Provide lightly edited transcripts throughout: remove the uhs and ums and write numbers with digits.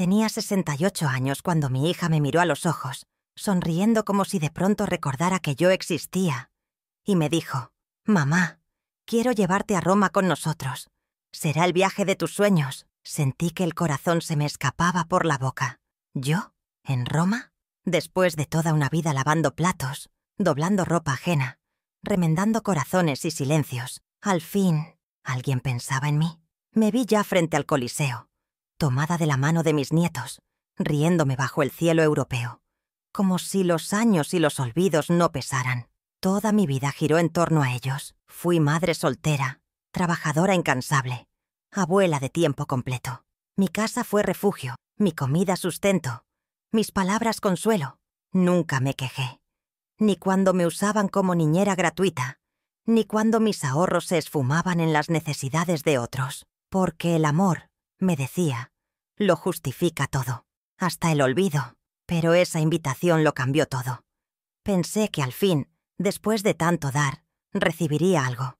Tenía 68 años cuando mi hija me miró a los ojos, sonriendo como si de pronto recordara que yo existía, y me dijo: «Mamá, quiero llevarte a Roma con nosotros. Será el viaje de tus sueños». Sentí que el corazón se me escapaba por la boca. ¿Yo? ¿En Roma? Después de toda una vida lavando platos, doblando ropa ajena, remendando corazones y silencios, al fin, ¿alguien pensaba en mí? Me vi ya frente al Coliseo, tomada de la mano de mis nietos, riéndome bajo el cielo europeo, como si los años y los olvidos no pesaran. Toda mi vida giró en torno a ellos. Fui madre soltera, trabajadora incansable, abuela de tiempo completo. Mi casa fue refugio, mi comida sustento, mis palabras consuelo. Nunca me quejé, ni cuando me usaban como niñera gratuita, ni cuando mis ahorros se esfumaban en las necesidades de otros. Porque el amor, me decía, lo justifica todo, hasta el olvido. Pero esa invitación lo cambió todo. Pensé que al fin, después de tanto dar, recibiría algo.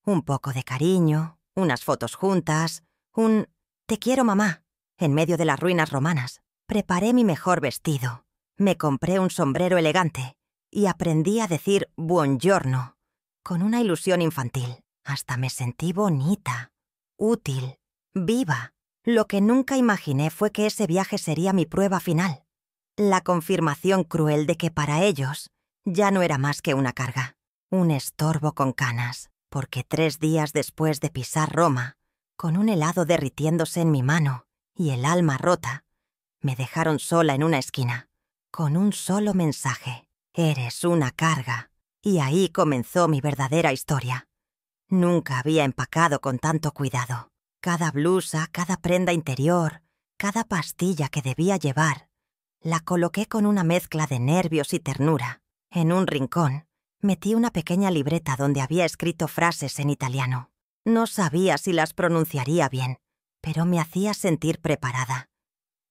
Un poco de cariño, unas fotos juntas, un «te quiero, mamá», en medio de las ruinas romanas. Preparé mi mejor vestido, me compré un sombrero elegante y aprendí a decir buongiorno, con una ilusión infantil. Hasta me sentí bonita, útil, viva. Lo que nunca imaginé fue que ese viaje sería mi prueba final. La confirmación cruel de que para ellos ya no era más que una carga, un estorbo con canas, porque 3 días después de pisar Roma, con un helado derritiéndose en mi mano y el alma rota, me dejaron sola en una esquina, con un solo mensaje: «Eres una carga». Y ahí comenzó mi verdadera historia. Nunca había empacado con tanto cuidado. Cada blusa, cada prenda interior, cada pastilla que debía llevar, la coloqué con una mezcla de nervios y ternura. En un rincón, metí una pequeña libreta donde había escrito frases en italiano. No sabía si las pronunciaría bien, pero me hacía sentir preparada.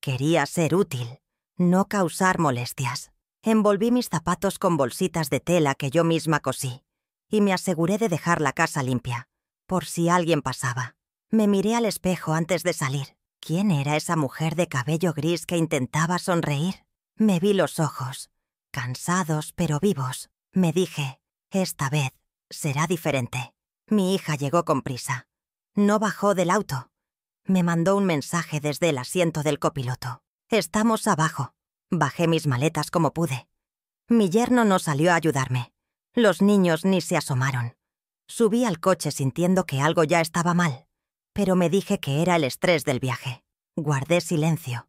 Quería ser útil, no causar molestias. Envolví mis zapatos con bolsitas de tela que yo misma cosí, y me aseguré de dejar la casa limpia, por si alguien pasaba. Me miré al espejo antes de salir. ¿Quién era esa mujer de cabello gris que intentaba sonreír? Me vi los ojos, cansados pero vivos. Me dije: «Esta vez será diferente». Mi hija llegó con prisa. No bajó del auto. Me mandó un mensaje desde el asiento del copiloto: «Estamos abajo». Bajé mis maletas como pude. Mi yerno no salió a ayudarme. Los niños ni se asomaron. Subí al coche sintiendo que algo ya estaba mal, pero me dije que era el estrés del viaje. Guardé silencio.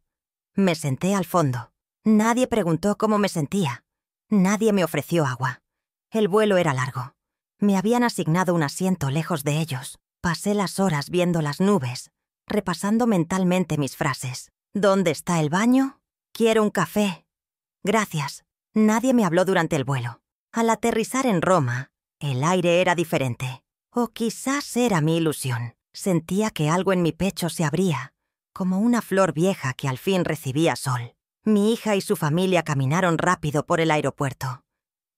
Me senté al fondo. Nadie preguntó cómo me sentía. Nadie me ofreció agua. El vuelo era largo. Me habían asignado un asiento lejos de ellos. Pasé las horas viendo las nubes, repasando mentalmente mis frases. ¿Dónde está el baño? Quiero un café. Gracias. Nadie me habló durante el vuelo. Al aterrizar en Roma, el aire era diferente. O quizás era mi ilusión. Sentía que algo en mi pecho se abría, como una flor vieja que al fin recibía sol. Mi hija y su familia caminaron rápido por el aeropuerto.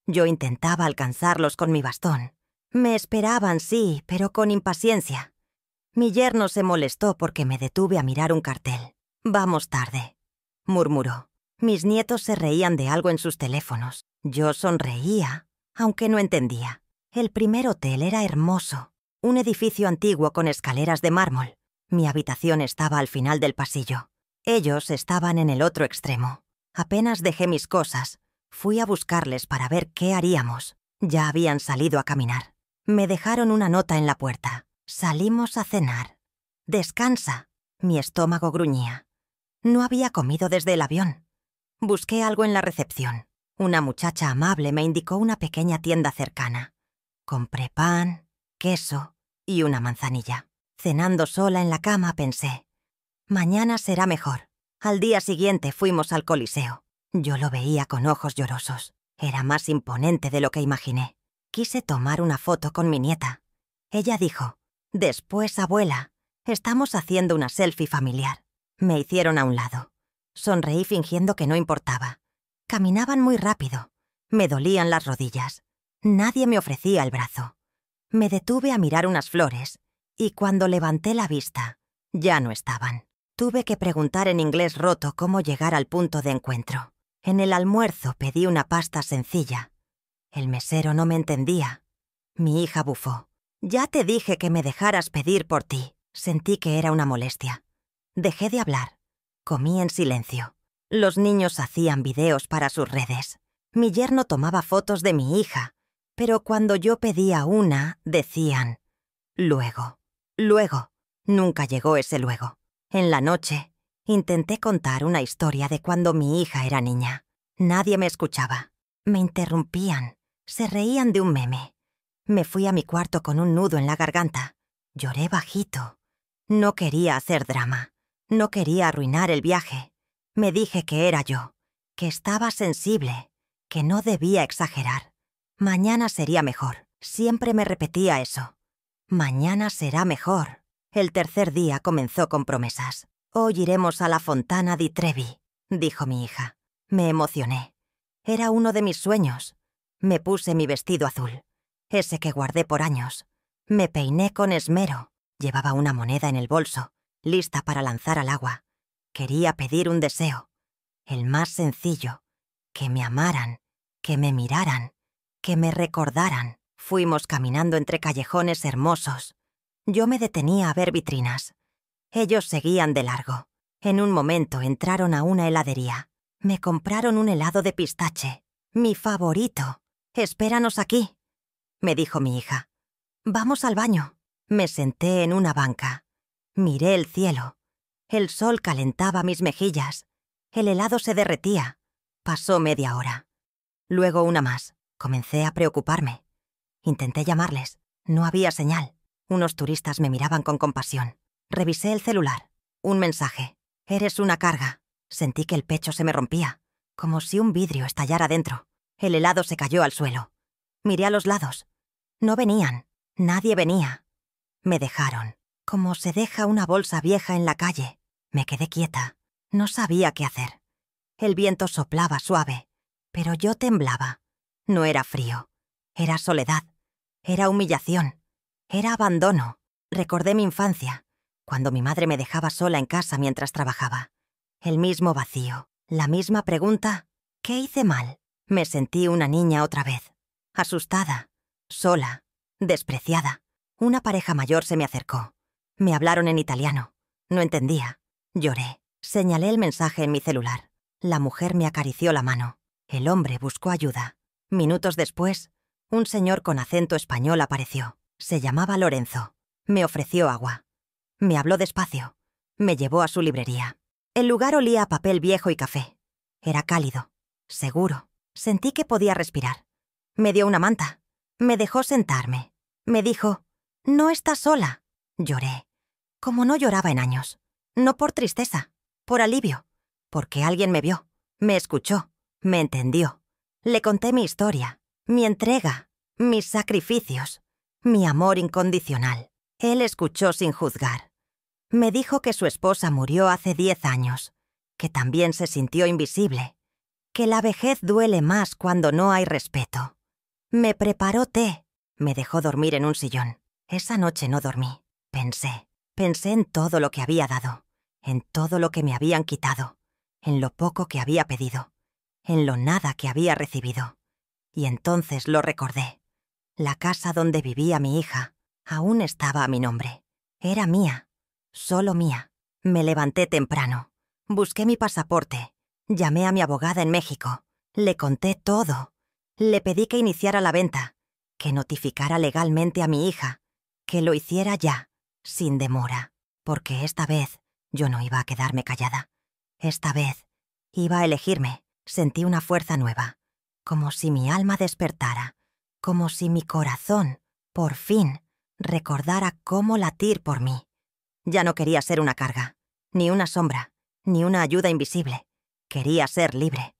Yo intentaba alcanzarlos con mi bastón. Me esperaban, sí, pero con impaciencia. Mi yerno se molestó porque me detuve a mirar un cartel. «Vamos tarde», murmuró. Mis nietos se reían de algo en sus teléfonos. Yo sonreía, aunque no entendía. El primer hotel era hermoso, un edificio antiguo con escaleras de mármol. Mi habitación estaba al final del pasillo. Ellos estaban en el otro extremo. Apenas dejé mis cosas, fui a buscarles para ver qué haríamos. Ya habían salido a caminar. Me dejaron una nota en la puerta. Salimos a cenar. «Descansa». Mi estómago gruñía. No había comido desde el avión. Busqué algo en la recepción. Una muchacha amable me indicó una pequeña tienda cercana. Compré pan, queso y una manzanilla. Cenando sola en la cama pensé: mañana será mejor. Al día siguiente fuimos al Coliseo. Yo lo veía con ojos llorosos. Era más imponente de lo que imaginé. Quise tomar una foto con mi nieta. Ella dijo: «Después, abuela, estamos haciendo una selfie familiar». Me hicieron a un lado. Sonreí fingiendo que no importaba. Caminaban muy rápido. Me dolían las rodillas. Nadie me ofrecía el brazo. Me detuve a mirar unas flores, y cuando levanté la vista, ya no estaban. Tuve que preguntar en inglés roto cómo llegar al punto de encuentro. En el almuerzo pedí una pasta sencilla. El mesero no me entendía. Mi hija bufó. «Ya te dije que me dejaras pedir por ti». Sentí que era una molestia. Dejé de hablar. Comí en silencio. Los niños hacían videos para sus redes. Mi yerno tomaba fotos de mi hija, pero cuando yo pedía una, decían «luego, luego». Nunca llegó ese luego. En la noche, intenté contar una historia de cuando mi hija era niña. Nadie me escuchaba. Me interrumpían. Se reían de un meme. Me fui a mi cuarto con un nudo en la garganta. Lloré bajito. No quería hacer drama. No quería arruinar el viaje. Me dije que era yo, que estaba sensible, que no debía exagerar. Mañana sería mejor. Siempre me repetía eso. Mañana será mejor. El tercer día comenzó con promesas. «Hoy iremos a la Fontana di Trevi», dijo mi hija. Me emocioné. Era uno de mis sueños. Me puse mi vestido azul, ese que guardé por años. Me peiné con esmero. Llevaba una moneda en el bolso, lista para lanzar al agua. Quería pedir un deseo, el más sencillo, que me amaran, que me miraran, que me recordaran. Fuimos caminando entre callejones hermosos. Yo me detenía a ver vitrinas. Ellos seguían de largo. En un momento entraron a una heladería. Me compraron un helado de pistache, mi favorito. «Espéranos aquí», me dijo mi hija. «Vamos al baño». Me senté en una banca. Miré el cielo. El sol calentaba mis mejillas. El helado se derretía. Pasó media hora. Luego una más. Comencé a preocuparme. Intenté llamarles. No había señal. Unos turistas me miraban con compasión. Revisé el celular. Un mensaje. «Eres una carga». Sentí que el pecho se me rompía, como si un vidrio estallara dentro. El helado se cayó al suelo. Miré a los lados. No venían. Nadie venía. Me dejaron, como se deja una bolsa vieja en la calle. Me quedé quieta. No sabía qué hacer. El viento soplaba suave, pero yo temblaba. No era frío. Era soledad. Era humillación. Era abandono. Recordé mi infancia, cuando mi madre me dejaba sola en casa mientras trabajaba. El mismo vacío, la misma pregunta. ¿Qué hice mal? Me sentí una niña otra vez. Asustada, sola, despreciada. Una pareja mayor se me acercó. Me hablaron en italiano. No entendía. Lloré. Señalé el mensaje en mi celular. La mujer me acarició la mano. El hombre buscó ayuda. Minutos después, un señor con acento español apareció. Se llamaba Lorenzo. Me ofreció agua. Me habló despacio. Me llevó a su librería. El lugar olía a papel viejo y café. Era cálido, seguro. Sentí que podía respirar. Me dio una manta. Me dejó sentarme. Me dijo: «No estás sola». Lloré. Como no lloraba en años. No por tristeza, por alivio. Porque alguien me vio, me escuchó, me entendió. Le conté mi historia, mi entrega, mis sacrificios, mi amor incondicional. Él escuchó sin juzgar. Me dijo que su esposa murió hace 10 años, que también se sintió invisible, que la vejez duele más cuando no hay respeto. Me preparó té, me dejó dormir en un sillón. Esa noche no dormí. Pensé en todo lo que había dado, en todo lo que me habían quitado, en lo poco que había pedido, en lo nada que había recibido. Y entonces lo recordé. La casa donde vivía mi hija aún estaba a mi nombre. Era mía. Solo mía. Me levanté temprano. Busqué mi pasaporte. Llamé a mi abogada en México. Le conté todo. Le pedí que iniciara la venta, que notificara legalmente a mi hija, que lo hiciera ya, sin demora, porque esta vez yo no iba a quedarme callada. Esta vez iba a elegirme. Sentí una fuerza nueva, como si mi alma despertara, como si mi corazón, por fin, recordara cómo latir por mí. Ya no quería ser una carga, ni una sombra, ni una ayuda invisible. Quería ser libre.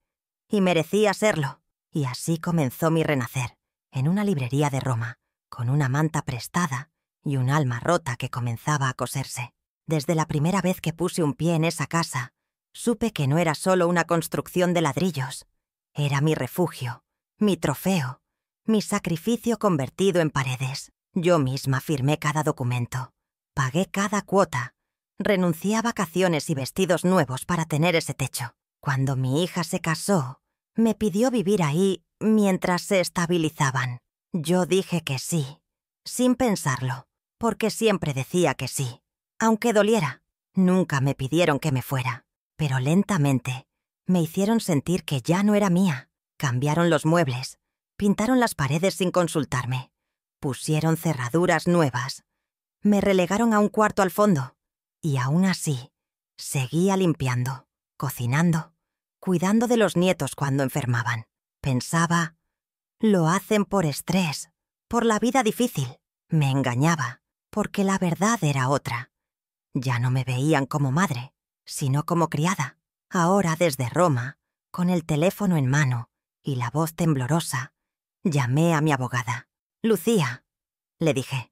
Y merecía serlo. Y así comenzó mi renacer, en una librería de Roma, con una manta prestada y un alma rota que comenzaba a coserse. Desde la primera vez que puse un pie en esa casa, supe que no era solo una construcción de ladrillos. Era mi refugio, mi trofeo, mi sacrificio convertido en paredes. Yo misma firmé cada documento. Pagué cada cuota. Renuncié a vacaciones y vestidos nuevos para tener ese techo. Cuando mi hija se casó, me pidió vivir ahí mientras se estabilizaban. Yo dije que sí, sin pensarlo, porque siempre decía que sí. Aunque doliera, nunca me pidieron que me fuera. Pero lentamente me hicieron sentir que ya no era mía. Cambiaron los muebles, pintaron las paredes sin consultarme, pusieron cerraduras nuevas, me relegaron a un cuarto al fondo. Y aún así, seguía limpiando, cocinando, cuidando de los nietos cuando enfermaban. Pensaba, lo hacen por estrés, por la vida difícil. Me engañaba, porque la verdad era otra. Ya no me veían como madre, sino como criada. Ahora, desde Roma, con el teléfono en mano y la voz temblorosa, llamé a mi abogada. «Lucía», le dije,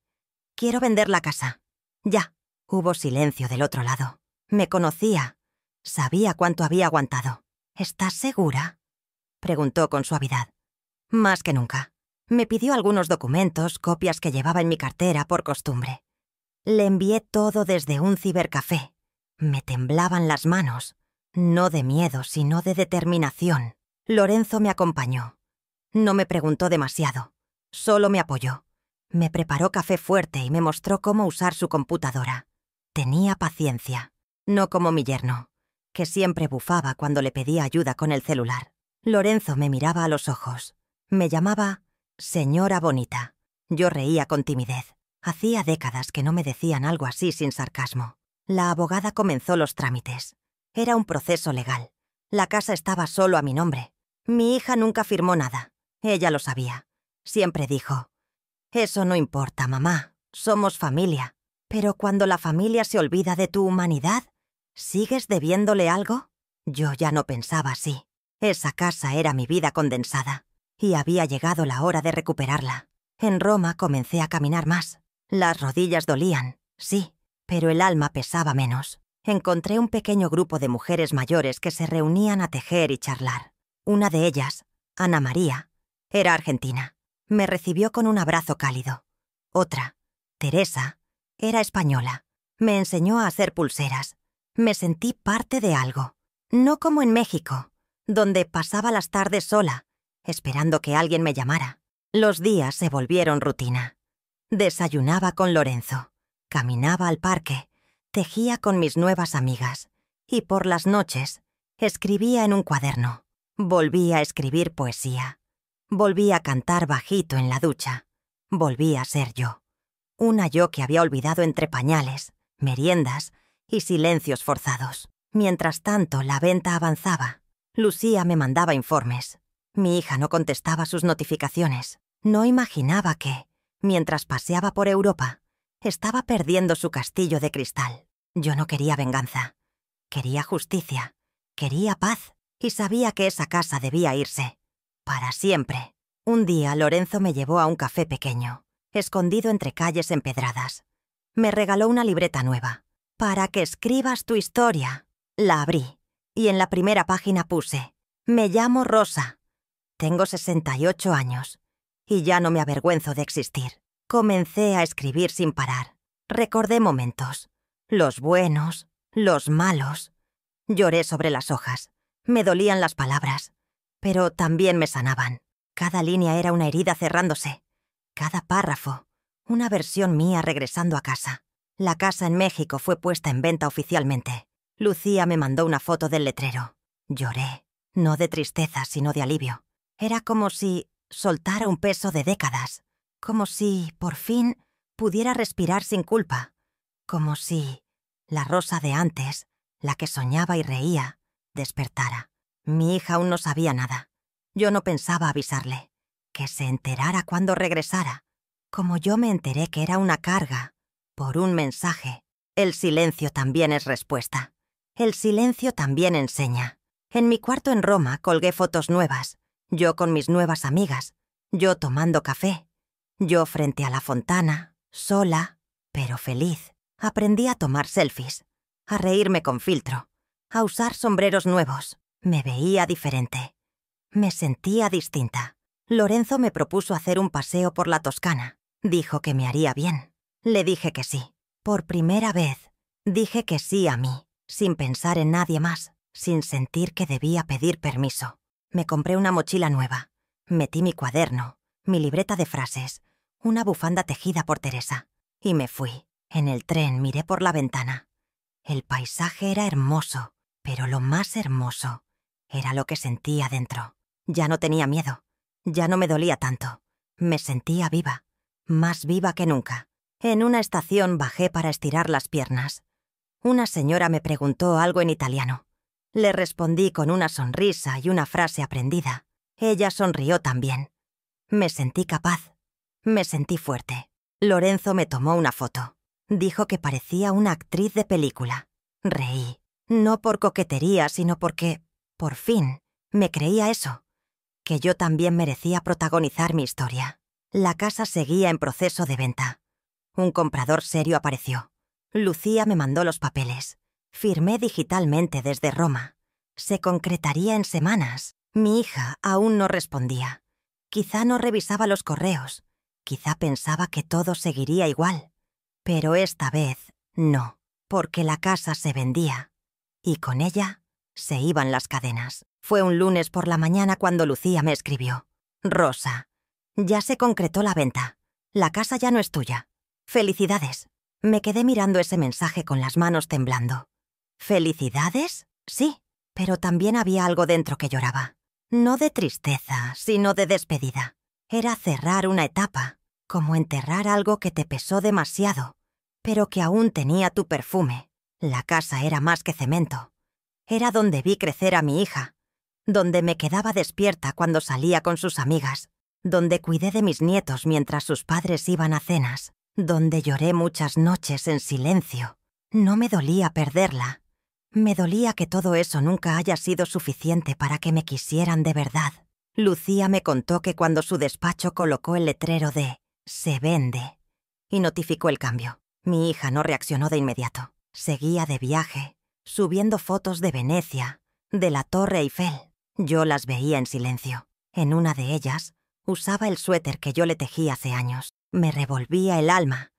«quiero vender la casa. Ya». Hubo silencio del otro lado. Me conocía. Sabía cuánto había aguantado. «¿Estás segura?», preguntó con suavidad. «Más que nunca». Me pidió algunos documentos, copias que llevaba en mi cartera por costumbre. Le envié todo desde un cibercafé. Me temblaban las manos, no de miedo, sino de determinación. Lorenzo me acompañó. No me preguntó demasiado, solo me apoyó. Me preparó café fuerte y me mostró cómo usar su computadora. Tenía paciencia, no como mi yerno, que siempre bufaba cuando le pedía ayuda con el celular. Lorenzo me miraba a los ojos. Me llamaba señora bonita. Yo reía con timidez. Hacía décadas que no me decían algo así sin sarcasmo. La abogada comenzó los trámites. Era un proceso legal. La casa estaba solo a mi nombre. Mi hija nunca firmó nada. Ella lo sabía. Siempre dijo, «Eso no importa, mamá. Somos familia». Pero cuando la familia se olvida de tu humanidad, ¿sigues debiéndole algo? Yo ya no pensaba así. Esa casa era mi vida condensada. Y había llegado la hora de recuperarla. En Roma comencé a caminar más. Las rodillas dolían, sí, pero el alma pesaba menos. Encontré un pequeño grupo de mujeres mayores que se reunían a tejer y charlar. Una de ellas, Ana María, era argentina. Me recibió con un abrazo cálido. Otra, Teresa, era española. Me enseñó a hacer pulseras. Me sentí parte de algo. No como en México, donde pasaba las tardes sola, esperando que alguien me llamara. Los días se volvieron rutina. Desayunaba con Lorenzo, caminaba al parque, tejía con mis nuevas amigas y por las noches escribía en un cuaderno. Volví a escribir poesía. Volví a cantar bajito en la ducha. Volví a ser yo. Una yo que había olvidado entre pañales, meriendas y silencios forzados. Mientras tanto, la venta avanzaba. Lucía me mandaba informes. Mi hija no contestaba sus notificaciones. No imaginaba que, mientras paseaba por Europa, estaba perdiendo su castillo de cristal. Yo no quería venganza. Quería justicia. Quería paz. Y sabía que esa casa debía irse. Para siempre. Un día Lorenzo me llevó a un café pequeño, escondido entre calles empedradas. Me regaló una libreta nueva. «Para que escribas tu historia». La abrí, y en la primera página puse, «Me llamo Rosa. Tengo 68 años, y ya no me avergüenzo de existir». Comencé a escribir sin parar. Recordé momentos. Los buenos, los malos. Lloré sobre las hojas. Me dolían las palabras, pero también me sanaban. Cada línea era una herida cerrándose. Cada párrafo, una versión mía regresando a casa. La casa en México fue puesta en venta oficialmente. Lucía me mandó una foto del letrero. Lloré, no de tristeza, sino de alivio. Era como si soltara un peso de décadas. Como si, por fin, pudiera respirar sin culpa. Como si la Rosa de antes, la que soñaba y reía, despertara. Mi hija aún no sabía nada. Yo no pensaba avisarle. Que se enterara cuando regresara. Como yo me enteré que era una carga, por un mensaje. El silencio también es respuesta. El silencio también enseña. En mi cuarto en Roma colgué fotos nuevas. Yo con mis nuevas amigas. Yo tomando café. Yo frente a la fontana, sola, pero feliz. Aprendí a tomar selfies, a reírme con filtro, a usar sombreros nuevos. Me veía diferente. Me sentía distinta. Lorenzo me propuso hacer un paseo por la Toscana. Dijo que me haría bien. Le dije que sí. Por primera vez, Dije que sí a mí, sin pensar en nadie más, sin sentir que debía pedir permiso. Me compré una mochila nueva, metí mi cuaderno, mi libreta de frases, una bufanda tejida por Teresa, y me fui. En el tren miré por la ventana. El paisaje era hermoso, pero lo más hermoso era lo que sentía dentro. Ya no tenía miedo, ya no me dolía tanto. Me sentía viva, más viva que nunca. En una estación bajé para estirar las piernas. Una señora me preguntó algo en italiano. Le respondí con una sonrisa y una frase aprendida. Ella sonrió también. Me sentí capaz, me sentí fuerte. Lorenzo me tomó una foto. Dijo que parecía una actriz de película. Reí, no por coquetería, sino porque, por fin, me creía eso, que yo también merecía protagonizar mi historia. La casa seguía en proceso de venta. Un comprador serio apareció. Lucía me mandó los papeles. Firmé digitalmente desde Roma. Se concretaría en semanas. Mi hija aún no respondía. Quizá no revisaba los correos. Quizá pensaba que todo seguiría igual. Pero esta vez no, porque la casa se vendía. Y con ella se iban las cadenas. Fue un lunes por la mañana cuando Lucía me escribió. Rosa, ya se concretó la venta. La casa ya no es tuya. Felicidades. Me quedé mirando ese mensaje con las manos temblando. ¿Felicidades? Sí, pero también había algo dentro que lloraba. No de tristeza, sino de despedida. Era cerrar una etapa, como enterrar algo que te pesó demasiado, pero que aún tenía tu perfume. La casa era más que cemento. Era donde vi crecer a mi hija, donde me quedaba despierta cuando salía con sus amigas, donde cuidé de mis nietos mientras sus padres iban a cenas, donde lloré muchas noches en silencio. No me dolía perderla. Me dolía que todo eso nunca haya sido suficiente para que me quisieran de verdad. Lucía me contó que cuando su despacho colocó el letrero de «Se vende» y notificó el cambio, mi hija no reaccionó de inmediato. Seguía de viaje, subiendo fotos de Venecia, de la Torre Eiffel. Yo las veía en silencio. En una de ellas, usaba el suéter que yo le tejí hace años. Me revolvía el alma,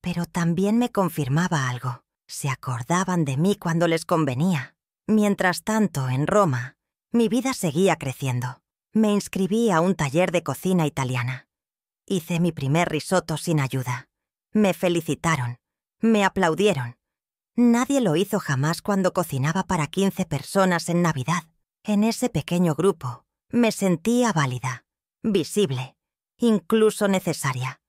pero también me confirmaba algo. Se acordaban de mí cuando les convenía. Mientras tanto, en Roma, mi vida seguía creciendo. Me inscribí a un taller de cocina italiana. Hice mi primer risotto sin ayuda. Me felicitaron, me aplaudieron. Nadie lo hizo jamás cuando cocinaba para 15 personas en Navidad. En ese pequeño grupo, me sentía válida, visible, incluso necesaria.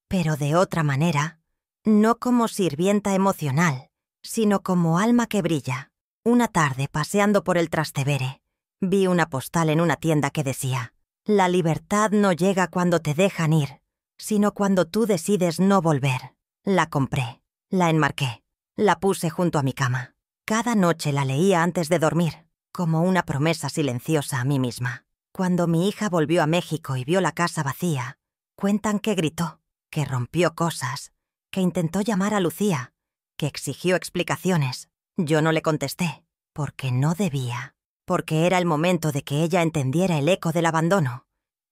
Pero de otra manera, no como sirvienta emocional, sino como alma que brilla. Una tarde, paseando por el Trastevere, vi una postal en una tienda que decía: «La libertad no llega cuando te dejan ir, sino cuando tú decides no volver». La compré, la enmarqué, la puse junto a mi cama. Cada noche la leía antes de dormir, como una promesa silenciosa a mí misma. Cuando mi hija volvió a México y vio la casa vacía, cuentan que gritó, que rompió cosas, que intentó llamar a Lucía, que exigió explicaciones. Yo no le contesté, porque no debía, porque era el momento de que ella entendiera el eco del abandono,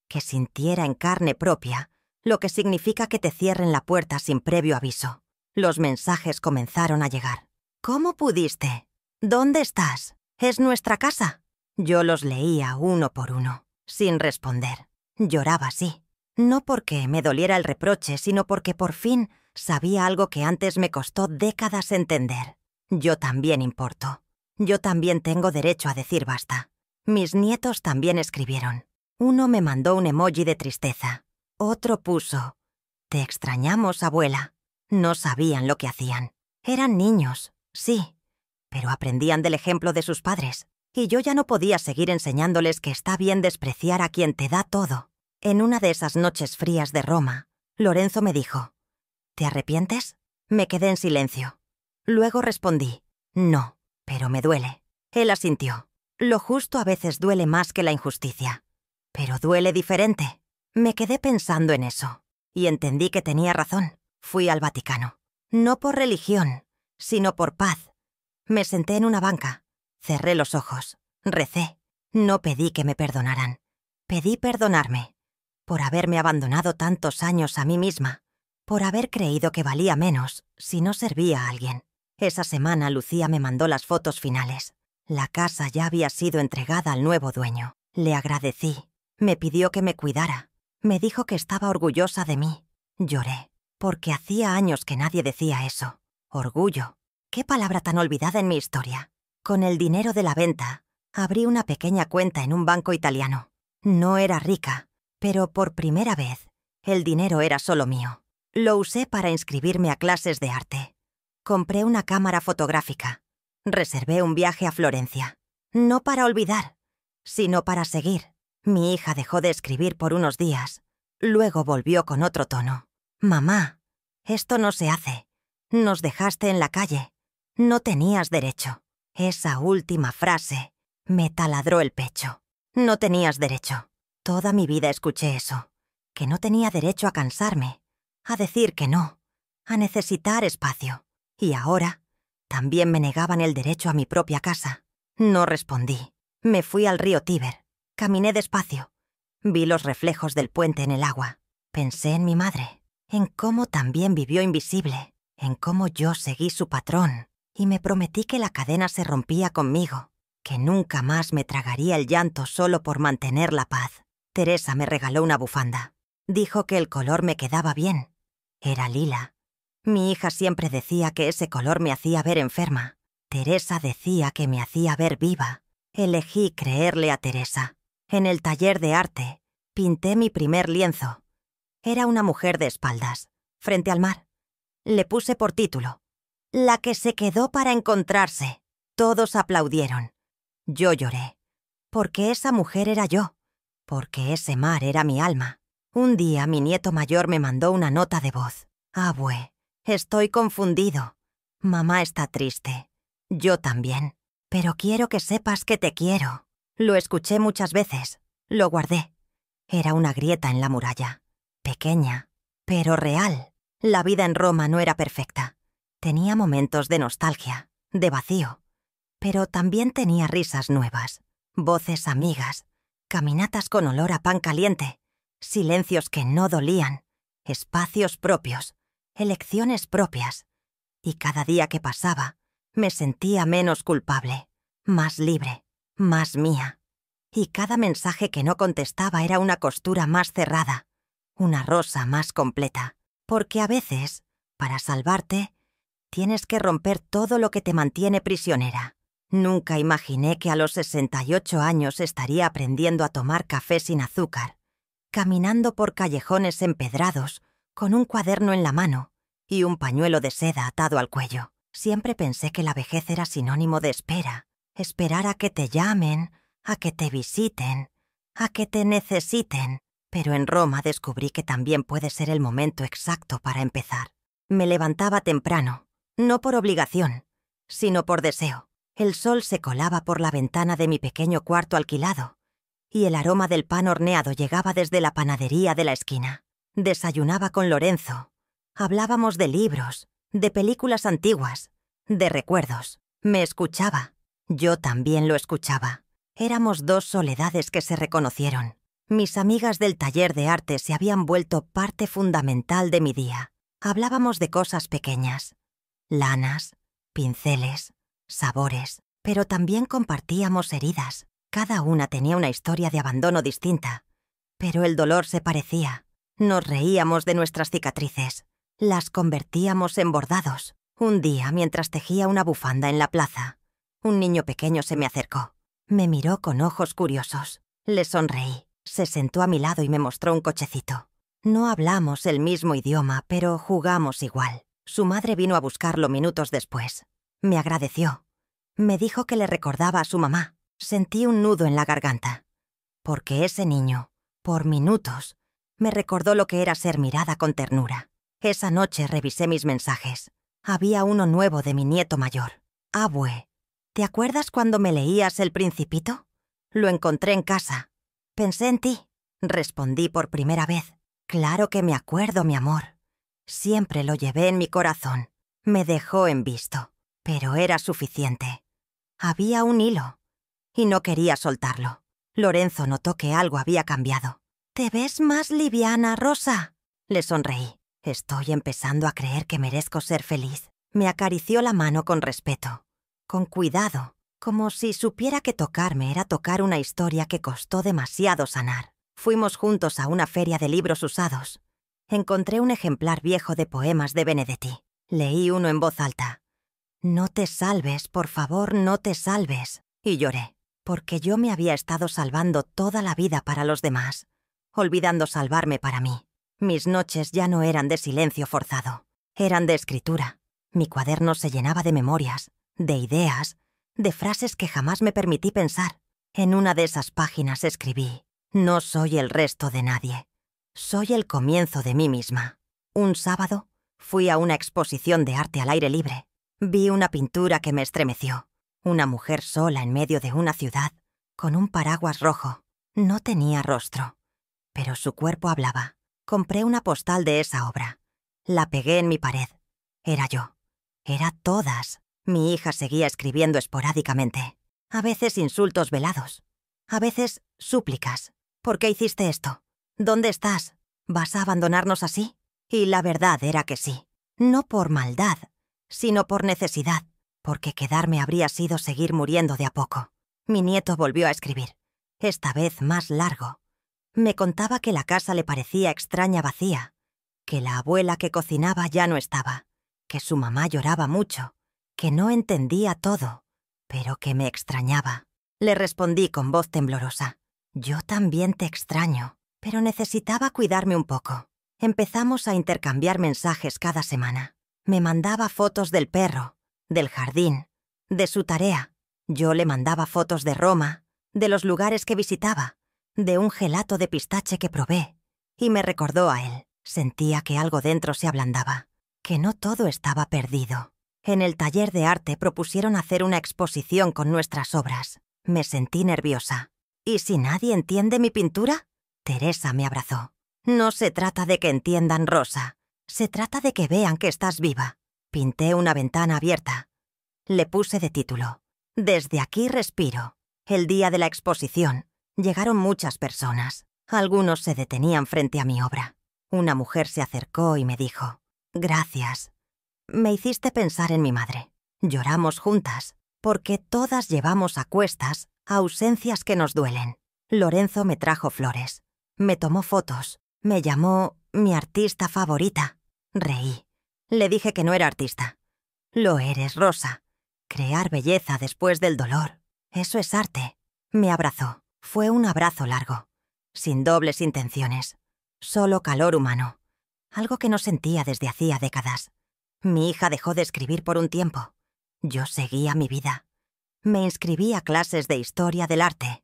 que sintiera en carne propia lo que significa que te cierren la puerta sin previo aviso. Los mensajes comenzaron a llegar. «¿Cómo pudiste? ¿Dónde estás? ¿Es nuestra casa?» Yo los leía uno por uno, sin responder. Lloraba, sí. No porque me doliera el reproche, sino porque por fin sabía algo que antes me costó décadas entender. Yo también importo. Yo también tengo derecho a decir basta. Mis nietos también escribieron. Uno me mandó un emoji de tristeza. Otro puso: «Te extrañamos, abuela». No sabían lo que hacían. Eran niños, sí, pero aprendían del ejemplo de sus padres. Y yo ya no podía seguir enseñándoles que está bien despreciar a quien te da todo. En una de esas noches frías de Roma, Lorenzo me dijo: «¿Te arrepientes?» Me quedé en silencio. Luego respondí: «No, pero me duele». Él asintió. Lo justo a veces duele más que la injusticia. Pero duele diferente. Me quedé pensando en eso. Y entendí que tenía razón. Fui al Vaticano. No por religión, sino por paz. Me senté en una banca. Cerré los ojos. Recé. No pedí que me perdonaran. Pedí perdonarme. Por haberme abandonado tantos años a mí misma. Por haber creído que valía menos si no servía a alguien. Esa semana Lucía me mandó las fotos finales. La casa ya había sido entregada al nuevo dueño. Le agradecí. Me pidió que me cuidara. Me dijo que estaba orgullosa de mí. Lloré, porque hacía años que nadie decía eso. Orgullo. Qué palabra tan olvidada en mi historia. Con el dinero de la venta, abrí una pequeña cuenta en un banco italiano. No era rica, pero por primera vez, el dinero era solo mío. Lo usé para inscribirme a clases de arte. Compré una cámara fotográfica. Reservé un viaje a Florencia. No para olvidar, sino para seguir. Mi hija dejó de escribir por unos días. Luego volvió con otro tono. «Mamá, esto no se hace. Nos dejaste en la calle. No tenías derecho». Esa última frase me taladró el pecho. No tenías derecho. Toda mi vida escuché eso. Que no tenía derecho a cansarme, a decir que no, a necesitar espacio. Y ahora también me negaban el derecho a mi propia casa. No respondí. Me fui al río Tíber. Caminé despacio. Vi los reflejos del puente en el agua. Pensé en mi madre, en cómo también vivió invisible, en cómo yo seguí su patrón, y me prometí que la cadena se rompía conmigo, que nunca más me tragaría el llanto solo por mantener la paz. Teresa me regaló una bufanda. Dijo que el color me quedaba bien. Era lila. Mi hija siempre decía que ese color me hacía ver enferma. Teresa decía que me hacía ver viva. Elegí creerle a Teresa. En el taller de arte, pinté mi primer lienzo. Era una mujer de espaldas, frente al mar. Le puse por título: «La que se quedó para encontrarse». Todos aplaudieron. Yo lloré, porque esa mujer era yo, porque ese mar era mi alma. Un día mi nieto mayor me mandó una nota de voz. «Abue, estoy confundido. Mamá está triste. Yo también. Pero quiero que sepas que te quiero». Lo escuché muchas veces. Lo guardé. Era una grieta en la muralla. Pequeña, pero real. La vida en Roma no era perfecta. Tenía momentos de nostalgia, de vacío. Pero también tenía risas nuevas, voces amigas, caminatas con olor a pan caliente, silencios que no dolían, espacios propios, elecciones propias. Y cada día que pasaba, me sentía menos culpable, más libre, más mía. Y cada mensaje que no contestaba era una costura más cerrada, una rosa más completa. Porque a veces, para salvarte, tienes que romper todo lo que te mantiene prisionera. Nunca imaginé que a los 68 años estaría aprendiendo a tomar café sin azúcar, caminando por callejones empedrados, con un cuaderno en la mano y un pañuelo de seda atado al cuello. Siempre pensé que la vejez era sinónimo de espera. Esperar a que te llamen, a que te visiten, a que te necesiten. Pero en Roma descubrí que también puede ser el momento exacto para empezar. Me levantaba temprano, no por obligación, sino por deseo. El sol se colaba por la ventana de mi pequeño cuarto alquilado, y el aroma del pan horneado llegaba desde la panadería de la esquina. Desayunaba con Lorenzo. Hablábamos de libros, de películas antiguas, de recuerdos. Me escuchaba. Yo también lo escuchaba. Éramos dos soledades que se reconocieron. Mis amigas del taller de arte se habían vuelto parte fundamental de mi día. Hablábamos de cosas pequeñas, lanas, pinceles, sabores, pero también compartíamos heridas. Cada una tenía una historia de abandono distinta, pero el dolor se parecía. Nos reíamos de nuestras cicatrices, las convertíamos en bordados. Un día, mientras tejía una bufanda en la plaza, un niño pequeño se me acercó. Me miró con ojos curiosos. Le sonreí. Se sentó a mi lado y me mostró un cochecito. No hablamos el mismo idioma, pero jugamos igual. Su madre vino a buscarlo minutos después. Me agradeció. Me dijo que le recordaba a su mamá. Sentí un nudo en la garganta. Porque ese niño, por minutos, me recordó lo que era ser mirada con ternura. Esa noche revisé mis mensajes. Había uno nuevo de mi nieto mayor. «Abue, ¿te acuerdas cuando me leías El Principito? Lo encontré en casa. Pensé en ti». Respondí por primera vez. «Claro que me acuerdo, mi amor. Siempre lo llevé en mi corazón». Me dejó en visto, pero era suficiente. Había un hilo, y no quería soltarlo. Lorenzo notó que algo había cambiado. «¿Te ves más liviana, Rosa?». Le sonreí. «Estoy empezando a creer que merezco ser feliz». Me acarició la mano con respeto, con cuidado, como si supiera que tocarme era tocar una historia que costó demasiado sanar. Fuimos juntos a una feria de libros usados. Encontré un ejemplar viejo de poemas de Benedetti. Leí uno en voz alta. «No te salves, por favor, no te salves». Y lloré, porque yo me había estado salvando toda la vida para los demás, olvidando salvarme para mí. Mis noches ya no eran de silencio forzado, eran de escritura. Mi cuaderno se llenaba de memorias, de ideas, de frases que jamás me permití pensar. En una de esas páginas escribí: «No soy el resto de nadie. Soy el comienzo de mí misma». Un sábado fui a una exposición de arte al aire libre. Vi una pintura que me estremeció. Una mujer sola en medio de una ciudad, con un paraguas rojo. No tenía rostro, pero su cuerpo hablaba. Compré una postal de esa obra. La pegué en mi pared. Era yo. Era todas. Mi hija seguía escribiendo esporádicamente. A veces insultos velados. A veces súplicas. «¿Por qué hiciste esto? ¿Dónde estás? ¿Vas a abandonarnos así?» Y la verdad era que sí. No por maldad, sino por necesidad, porque quedarme habría sido seguir muriendo de a poco. Mi nieto volvió a escribir, esta vez más largo. Me contaba que la casa le parecía extraña, vacía, que la abuela que cocinaba ya no estaba, que su mamá lloraba mucho, que no entendía todo, pero que me extrañaba. Le respondí con voz temblorosa: «Yo también te extraño, pero necesitaba cuidarme un poco». Empezamos a intercambiar mensajes cada semana. Me mandaba fotos del perro, del jardín, de su tarea. Yo le mandaba fotos de Roma, de los lugares que visitaba, de un gelato de pistache que probé. Y me recordó a él. Sentía que algo dentro se ablandaba, que no todo estaba perdido. En el taller de arte propusieron hacer una exposición con nuestras obras. Me sentí nerviosa. ¿Y si nadie entiende mi pintura? Teresa me abrazó. «No se trata de que entiendan, Rosa. Se trata de que vean que estás viva». Pinté una ventana abierta. Le puse de título: «Desde aquí respiro». El día de la exposición llegaron muchas personas. Algunos se detenían frente a mi obra. Una mujer se acercó y me dijo: «Gracias. Me hiciste pensar en mi madre». Lloramos juntas, porque todas llevamos a cuestas ausencias que nos duelen. Lorenzo me trajo flores. Me tomó fotos. Me llamó mi artista favorita. Reí. Le dije que no era artista. «Lo eres, Rosa. Crear belleza después del dolor. Eso es arte». Me abrazó. Fue un abrazo largo, sin dobles intenciones. Solo calor humano. Algo que no sentía desde hacía décadas. Mi hija dejó de escribir por un tiempo. Yo seguía mi vida. Me inscribí a clases de historia del arte.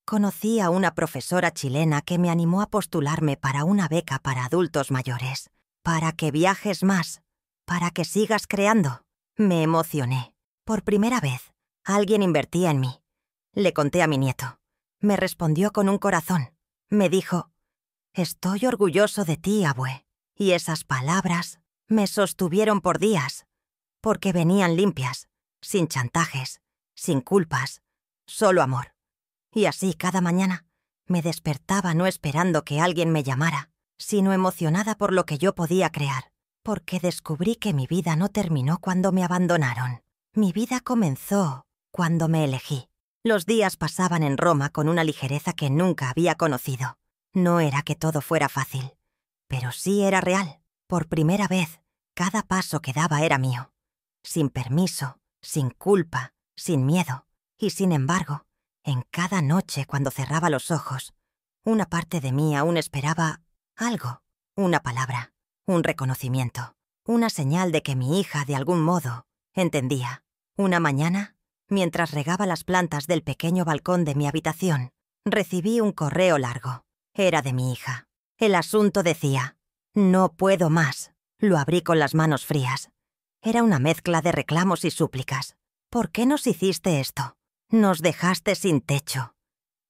Conocí a una profesora chilena que me animó a postularme para una beca para adultos mayores. «Para que viajes más, para que sigas creando». Me emocioné. Por primera vez, alguien invertía en mí. Le conté a mi nieto. Me respondió con un corazón. Me dijo: «Estoy orgulloso de ti, abue». Y esas palabras me sostuvieron por días, porque venían limpias, sin chantajes, sin culpas, solo amor. Y así cada mañana me despertaba no esperando que alguien me llamara, sino emocionada por lo que yo podía crear, porque descubrí que mi vida no terminó cuando me abandonaron. Mi vida comenzó cuando me elegí. Los días pasaban en Roma con una ligereza que nunca había conocido. No era que todo fuera fácil, pero sí era real. Por primera vez, cada paso que daba era mío. Sin permiso, sin culpa, sin miedo. Y sin embargo, en cada noche cuando cerraba los ojos, una parte de mí aún esperaba algo, una palabra, un reconocimiento, una señal de que mi hija, de algún modo, entendía. Una mañana, mientras regaba las plantas del pequeño balcón de mi habitación, recibí un correo largo. Era de mi hija. El asunto decía: «No puedo más». Lo abrí con las manos frías. Era una mezcla de reclamos y súplicas. «¿Por qué nos hiciste esto? Nos dejaste sin techo.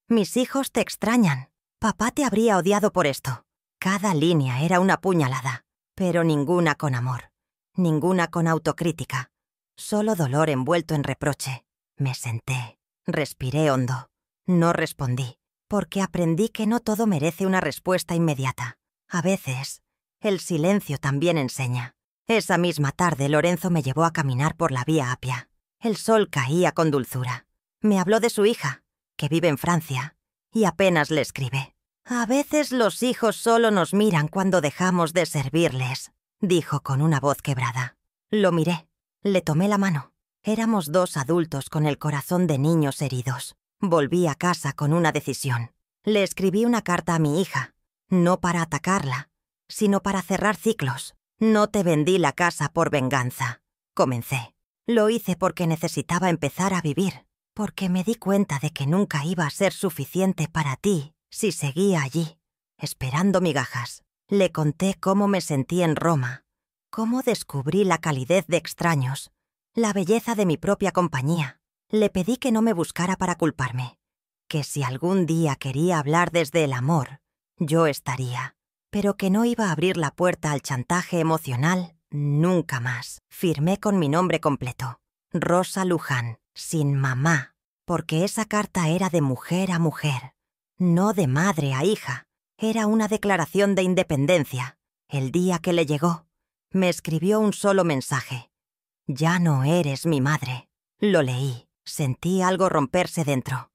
Mis hijos te extrañan. Papá te habría odiado por esto». Cada línea era una puñalada, pero ninguna con amor, ninguna con autocrítica. Solo dolor envuelto en reproche. Me senté, respiré hondo. No respondí, porque aprendí que no todo merece una respuesta inmediata. A veces, el silencio también enseña. Esa misma tarde Lorenzo me llevó a caminar por la Vía Apia. El sol caía con dulzura. Me habló de su hija, que vive en Francia, y apenas le escribe. «A veces los hijos solo nos miran cuando dejamos de servirles», dijo con una voz quebrada. Lo miré. Le tomé la mano. Éramos 2 adultos con el corazón de niños heridos. Volví a casa con una decisión. Le escribí una carta a mi hija, no para atacarla, sino para cerrar ciclos. «No te vendí la casa por venganza», comencé. Lo hice porque necesitaba empezar a vivir, porque me di cuenta de que nunca iba a ser suficiente para ti si seguía allí, esperando migajas. Le conté cómo me sentí en Roma, cómo descubrí la calidez de extraños, la belleza de mi propia compañía. Le pedí que no me buscara para culparme, que si algún día quería hablar desde el amor, yo estaría, pero que no iba a abrir la puerta al chantaje emocional nunca más. Firmé con mi nombre completo, Rosa Luján, sin mamá, porque esa carta era de mujer a mujer, no de madre a hija. Era una declaración de independencia. El día que le llegó, me escribió un solo mensaje. «Ya no eres mi madre». Lo leí. Sentí algo romperse dentro.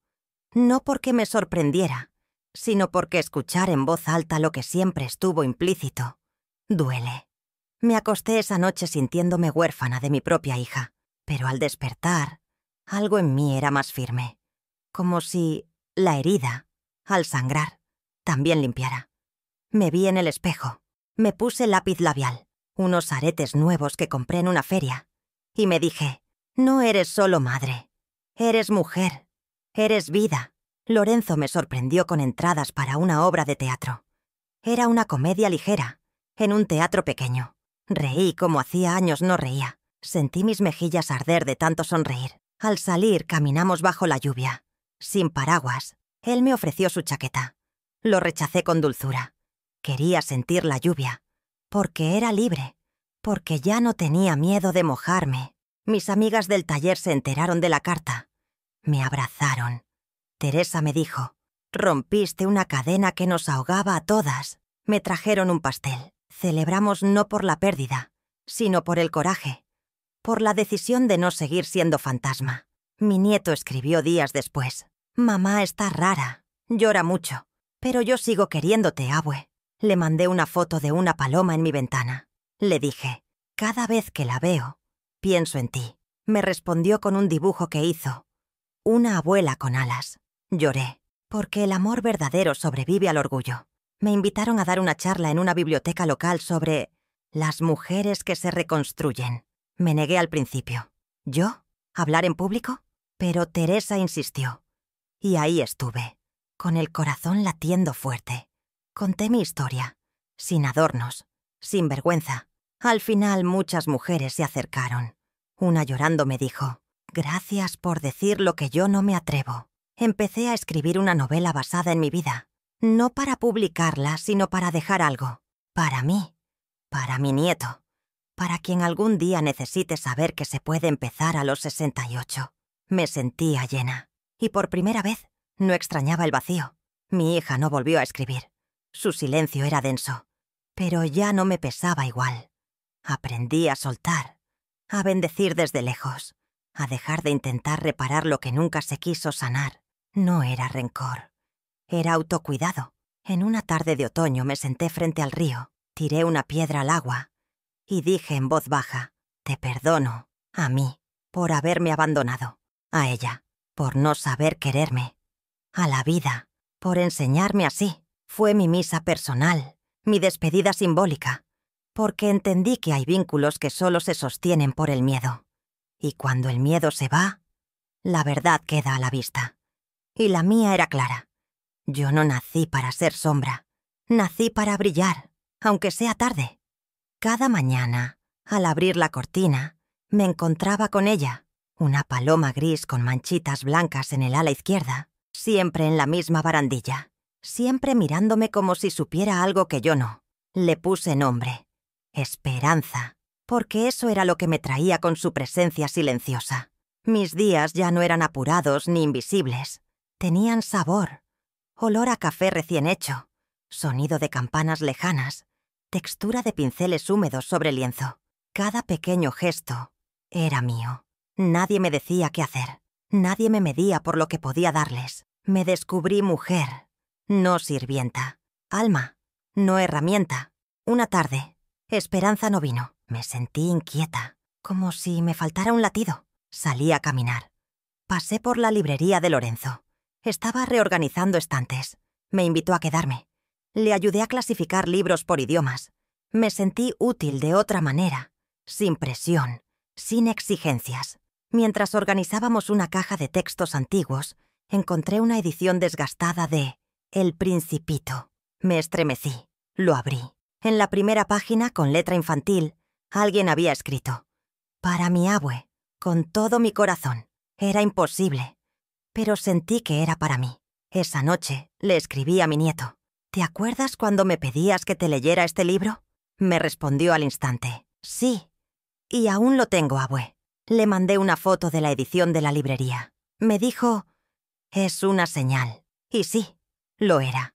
No porque me sorprendiera, sino porque escuchar en voz alta lo que siempre estuvo implícito duele. Me acosté esa noche sintiéndome huérfana de mi propia hija, pero al despertar, algo en mí era más firme, como si la herida, al sangrar, también limpiara. Me vi en el espejo, me puse lápiz labial, unos aretes nuevos que compré en una feria, y me dije, «No eres solo madre, eres mujer, eres vida». Lorenzo me sorprendió con entradas para una obra de teatro. Era una comedia ligera, en un teatro pequeño. Reí como hacía años no reía. Sentí mis mejillas arder de tanto sonreír. Al salir caminamos bajo la lluvia, sin paraguas. Él me ofreció su chaqueta. Lo rechacé con dulzura. Quería sentir la lluvia, porque era libre, porque ya no tenía miedo de mojarme. Mis amigas del taller se enteraron de la carta. Me abrazaron. Teresa me dijo, «Rompiste una cadena que nos ahogaba a todas». Me trajeron un pastel. Celebramos no por la pérdida, sino por el coraje, por la decisión de no seguir siendo fantasma. Mi nieto escribió días después, «Mamá está rara, llora mucho, pero yo sigo queriéndote, abue». Le mandé una foto de una paloma en mi ventana. Le dije, «Cada vez que la veo, pienso en ti». Me respondió con un dibujo que hizo, una abuela con alas. Lloré, porque el amor verdadero sobrevive al orgullo. Me invitaron a dar una charla en una biblioteca local sobre las mujeres que se reconstruyen. Me negué al principio. ¿Yo? ¿Hablar en público? Pero Teresa insistió. Y ahí estuve, con el corazón latiendo fuerte. Conté mi historia, sin adornos, sin vergüenza. Al final muchas mujeres se acercaron. Una llorando me dijo, «Gracias por decir lo que yo no me atrevo». Empecé a escribir una novela basada en mi vida. No para publicarla, sino para dejar algo. Para mí, para mi nieto, para quien algún día necesite saber que se puede empezar a los 68. Me sentía llena. Y por primera vez, no extrañaba el vacío. Mi hija no volvió a escribir. Su silencio era denso. Pero ya no me pesaba igual. Aprendí a soltar, a bendecir desde lejos, a dejar de intentar reparar lo que nunca se quiso sanar. No era rencor. Era autocuidado. En una tarde de otoño me senté frente al río, tiré una piedra al agua y dije en voz baja, «Te perdono, a mí, por haberme abandonado, a ella, por no saber quererme, a la vida, por enseñarme así». Fue mi misa personal, mi despedida simbólica, porque entendí que hay vínculos que solo se sostienen por el miedo. Y cuando el miedo se va, la verdad queda a la vista. Y la mía era clara. Yo no nací para ser sombra. Nací para brillar, aunque sea tarde. Cada mañana, al abrir la cortina, me encontraba con ella, una paloma gris con manchitas blancas en el ala izquierda, siempre en la misma barandilla, siempre mirándome como si supiera algo que yo no. Le puse nombre, Esperanza, porque eso era lo que me traía con su presencia silenciosa. Mis días ya no eran apurados ni invisibles. Tenían sabor, olor a café recién hecho, sonido de campanas lejanas, textura de pinceles húmedos sobre lienzo. Cada pequeño gesto era mío. Nadie me decía qué hacer. Nadie me medía por lo que podía darles. Me descubrí mujer, no sirvienta. Alma, no herramienta. Una tarde, Esperanza no vino. Me sentí inquieta, como si me faltara un latido. Salí a caminar. Pasé por la librería de Lorenzo. Estaba reorganizando estantes. Me invitó a quedarme. Le ayudé a clasificar libros por idiomas. Me sentí útil de otra manera, sin presión, sin exigencias. Mientras organizábamos una caja de textos antiguos, encontré una edición desgastada de El Principito. Me estremecí. Lo abrí. En la primera página, con letra infantil, alguien había escrito: «Para mi abue, con todo mi corazón». Era imposible, pero sentí que era para mí. Esa noche le escribí a mi nieto: «¿Te acuerdas cuando me pedías que te leyera este libro?». Me respondió al instante: «Sí, y aún lo tengo, abue». Le mandé una foto de la edición de la librería. Me dijo: «Es una señal». Y sí, lo era,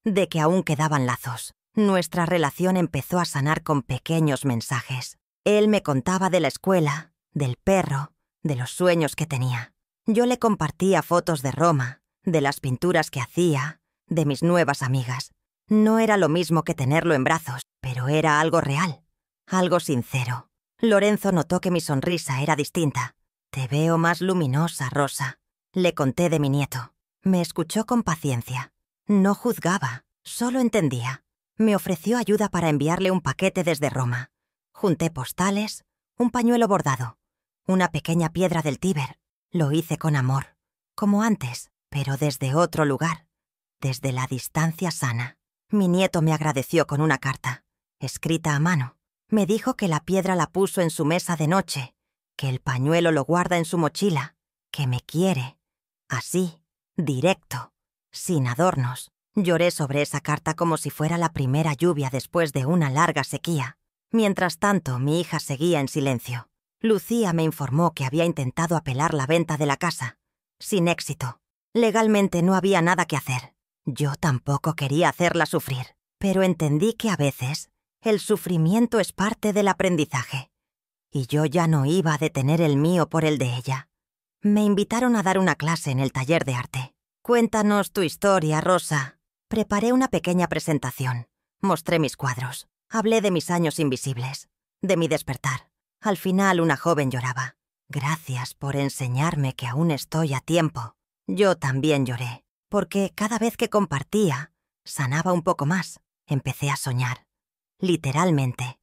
de que aún quedaban lazos. Nuestra relación empezó a sanar con pequeños mensajes. Él me contaba de la escuela, del perro, de los sueños que tenía. Yo le compartía fotos de Roma, de las pinturas que hacía, de mis nuevas amigas. No era lo mismo que tenerlo en brazos, pero era algo real, algo sincero. Lorenzo notó que mi sonrisa era distinta. «Te veo más luminosa, Rosa», le conté de mi nieto. Me escuchó con paciencia. No juzgaba, solo entendía. Me ofreció ayuda para enviarle un paquete desde Roma. Junté postales, un pañuelo bordado, una pequeña piedra del Tíber. Lo hice con amor, como antes, pero desde otro lugar, desde la distancia sana. Mi nieto me agradeció con una carta, escrita a mano. Me dijo que la piedra la puso en su mesa de noche, que el pañuelo lo guarda en su mochila, que me quiere, así, directo, sin adornos. Lloré sobre esa carta como si fuera la primera lluvia después de una larga sequía. Mientras tanto, mi hija seguía en silencio. Lucía me informó que había intentado apelar la venta de la casa. Sin éxito. Legalmente no había nada que hacer. Yo tampoco quería hacerla sufrir, pero entendí que a veces el sufrimiento es parte del aprendizaje. Y yo ya no iba a detener el mío por el de ella. Me invitaron a dar una clase en el taller de arte. «Cuéntanos tu historia, Rosa». Preparé una pequeña presentación. Mostré mis cuadros. Hablé de mis años invisibles, de mi despertar. Al final una joven lloraba. «Gracias por enseñarme que aún estoy a tiempo». Yo también lloré, porque cada vez que compartía, sanaba un poco más. Empecé a soñar. Literalmente.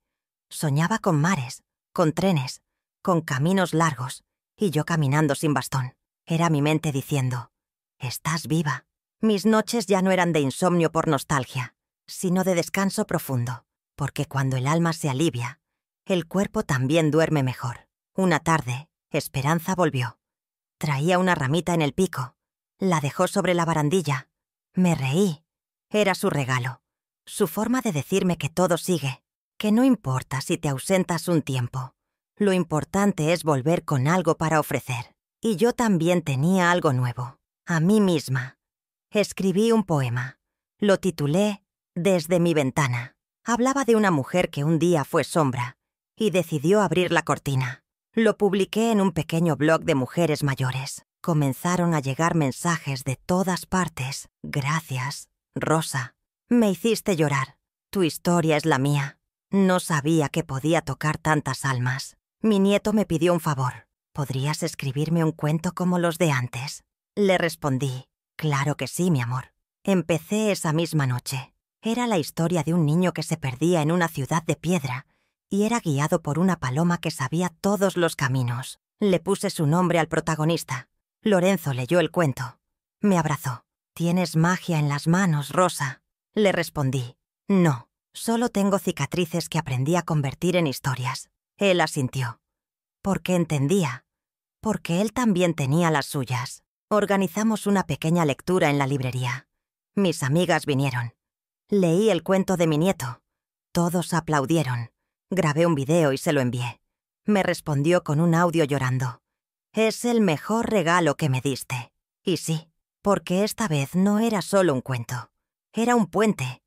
Soñaba con mares, con trenes, con caminos largos, y yo caminando sin bastón. Era mi mente diciendo: «Estás viva». Mis noches ya no eran de insomnio por nostalgia, sino de descanso profundo, porque cuando el alma se alivia, el cuerpo también duerme mejor. Una tarde, Esperanza volvió. Traía una ramita en el pico. La dejó sobre la barandilla. Me reí. Era su regalo. Su forma de decirme que todo sigue, que no importa si te ausentas un tiempo. Lo importante es volver con algo para ofrecer. Y yo también tenía algo nuevo. A mí misma. Escribí un poema. Lo titulé Desde mi ventana. Hablaba de una mujer que un día fue sombra y decidió abrir la cortina. Lo publiqué en un pequeño blog de mujeres mayores. Comenzaron a llegar mensajes de todas partes. «Gracias, Rosa. Me hiciste llorar. Tu historia es la mía». No sabía que podía tocar tantas almas. Mi nieto me pidió un favor. «¿Podrías escribirme un cuento como los de antes?». Le respondí: «Claro que sí, mi amor». Empecé esa misma noche. Era la historia de un niño que se perdía en una ciudad de piedra y era guiado por una paloma que sabía todos los caminos. Le puse su nombre al protagonista. Lorenzo leyó el cuento. Me abrazó. «Tienes magia en las manos, Rosa». Le respondí: «No, solo tengo cicatrices que aprendí a convertir en historias». Él asintió. Porque entendía. Porque él también tenía las suyas. Organizamos una pequeña lectura en la librería. Mis amigas vinieron. Leí el cuento de mi nieto. Todos aplaudieron. Grabé un video y se lo envié. Me respondió con un audio llorando: «Es el mejor regalo que me diste». Y sí, porque esta vez no era solo un cuento. Era un puente.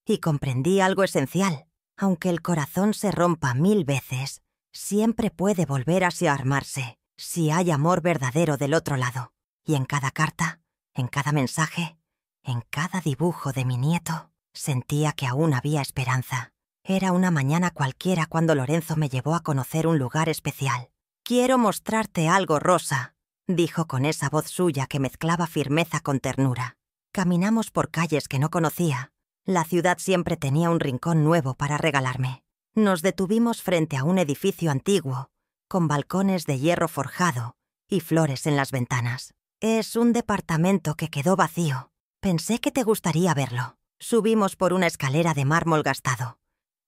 Y comprendí algo esencial. Aunque el corazón se rompa 1000 veces, siempre puede volver a armarse si hay amor verdadero del otro lado. Y en cada carta, en cada mensaje, en cada dibujo de mi nieto, sentía que aún había esperanza. Era una mañana cualquiera cuando Lorenzo me llevó a conocer un lugar especial. «Quiero mostrarte algo, Rosa», dijo con esa voz suya que mezclaba firmeza con ternura. Caminamos por calles que no conocía. La ciudad siempre tenía un rincón nuevo para regalarme. Nos detuvimos frente a un edificio antiguo, con balcones de hierro forjado y flores en las ventanas. «Es un departamento que quedó vacío. Pensé que te gustaría verlo». Subimos por una escalera de mármol gastado.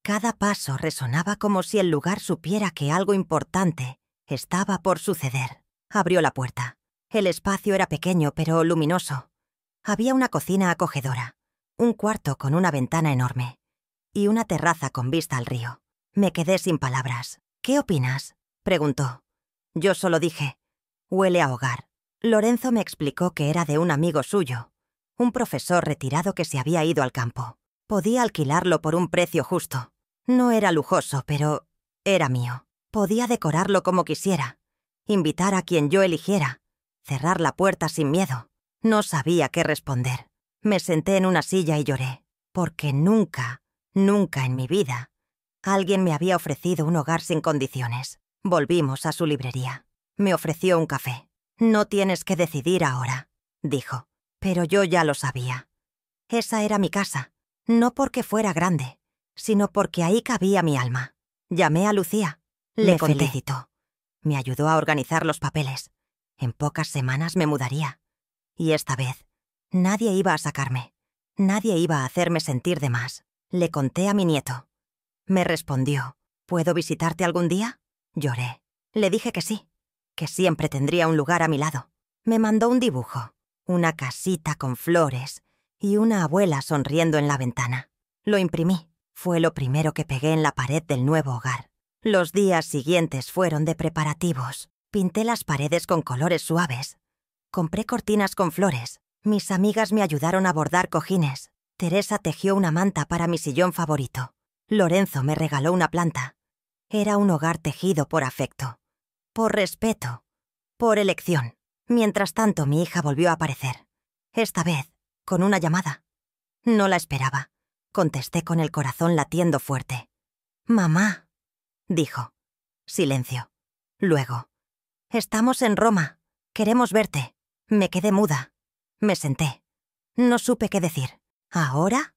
Cada paso resonaba como si el lugar supiera que algo importante estaba por suceder. Abrió la puerta. El espacio era pequeño pero luminoso. Había una cocina acogedora, un cuarto con una ventana enorme y una terraza con vista al río. Me quedé sin palabras. «¿Qué opinas?», preguntó. Yo solo dije: «Huele a hogar». Lorenzo me explicó que era de un amigo suyo, un profesor retirado que se había ido al campo. Podía alquilarlo por un precio justo. No era lujoso, pero era mío. Podía decorarlo como quisiera, invitar a quien yo eligiera, cerrar la puerta sin miedo. No sabía qué responder. Me senté en una silla y lloré, porque nunca en mi vida alguien me había ofrecido un hogar sin condiciones. Volvimos a su librería. Me ofreció un café. «No tienes que decidir ahora», dijo. Pero yo ya lo sabía. Esa era mi casa, no porque fuera grande, sino porque ahí cabía mi alma. Llamé a Lucía. Le felicitó. Me ayudó a organizar los papeles. En pocas semanas me mudaría. Y esta vez, nadie iba a sacarme. Nadie iba a hacerme sentir de más. Le conté a mi nieto. Me respondió: «¿Puedo visitarte algún día?». Lloré. Le dije que sí, que siempre tendría un lugar a mi lado. Me mandó un dibujo, una casita con flores y una abuela sonriendo en la ventana. Lo imprimí. Fue lo primero que pegué en la pared del nuevo hogar. Los días siguientes fueron de preparativos. Pinté las paredes con colores suaves. Compré cortinas con flores. Mis amigas me ayudaron a bordar cojines. Teresa tejió una manta para mi sillón favorito. Lorenzo me regaló una planta. Era un hogar tejido por afecto, por respeto, por elección. Mientras tanto, mi hija volvió a aparecer. Esta vez, con una llamada. No la esperaba. Contesté con el corazón latiendo fuerte. «Mamá», dijo. Silencio. Luego: «Estamos en Roma. Queremos verte». Me quedé muda. Me senté. No supe qué decir. «¿Ahora?»,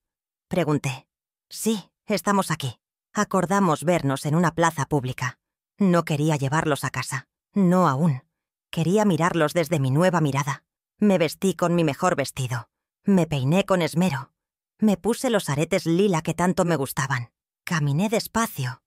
pregunté. «Sí, estamos aquí». Acordamos vernos en una plaza pública. No quería llevarlos a casa. No aún. Quería mirarlos desde mi nueva mirada. Me vestí con mi mejor vestido. Me peiné con esmero. Me puse los aretes lila que tanto me gustaban. Caminé despacio,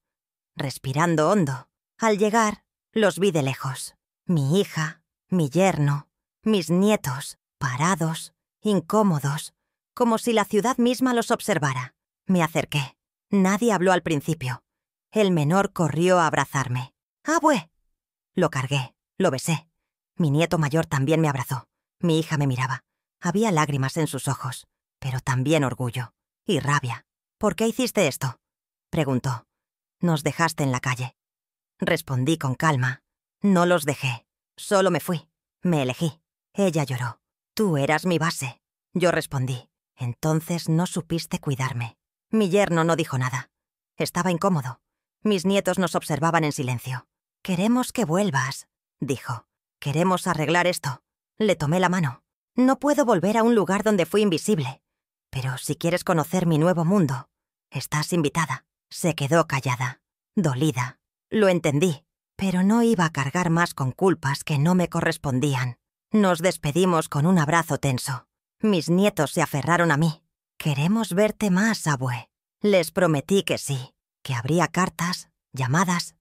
respirando hondo. Al llegar, los vi de lejos. Mi hija, mi yerno, mis nietos, parados, incómodos, como si la ciudad misma los observara. Me acerqué. Nadie habló al principio. El menor corrió a abrazarme. «¡Abue!». Lo cargué, lo besé. Mi nieto mayor también me abrazó. Mi hija me miraba. Había lágrimas en sus ojos, pero también orgullo y rabia. «¿Por qué hiciste esto?», preguntó. «Nos dejaste en la calle». Respondí con calma. «No los dejé. Solo me fui. Me elegí». Ella lloró. «Tú eras mi base». Yo respondí. «Entonces no supiste cuidarme». Mi yerno no dijo nada. Estaba incómodo. Mis nietos nos observaban en silencio. «Queremos que vuelvas», dijo. «Queremos arreglar esto». Le tomé la mano. «No puedo volver a un lugar donde fui invisible. Pero si quieres conocer mi nuevo mundo, estás invitada». Se quedó callada, dolida. Lo entendí, pero no iba a cargar más con culpas que no me correspondían. Nos despedimos con un abrazo tenso. Mis nietos se aferraron a mí. «Queremos verte más, abue». Les prometí que sí, que habría cartas, llamadas,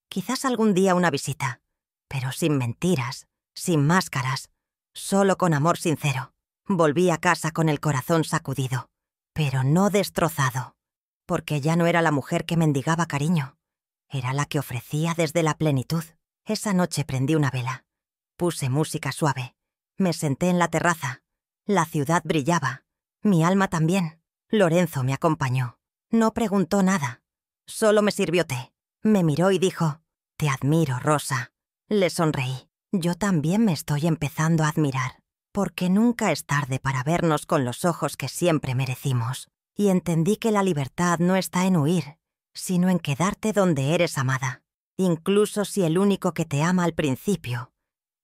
quizás algún día una visita, pero sin mentiras, sin máscaras, solo con amor sincero. Volví a casa con el corazón sacudido, pero no destrozado, porque ya no era la mujer que mendigaba cariño, era la que ofrecía desde la plenitud. Esa noche prendí una vela, puse música suave, me senté en la terraza. La ciudad brillaba, mi alma también. Lorenzo me acompañó. No preguntó nada, Solo me sirvió té. Me miró y dijo: «Te admiro, Rosa». Le sonreí. Yo también me estoy empezando a admirar, porque nunca es tarde para vernos con los ojos que siempre merecimos. Y entendí que la libertad no está en huir, sino en quedarte donde eres amada, incluso si el único que te ama al principio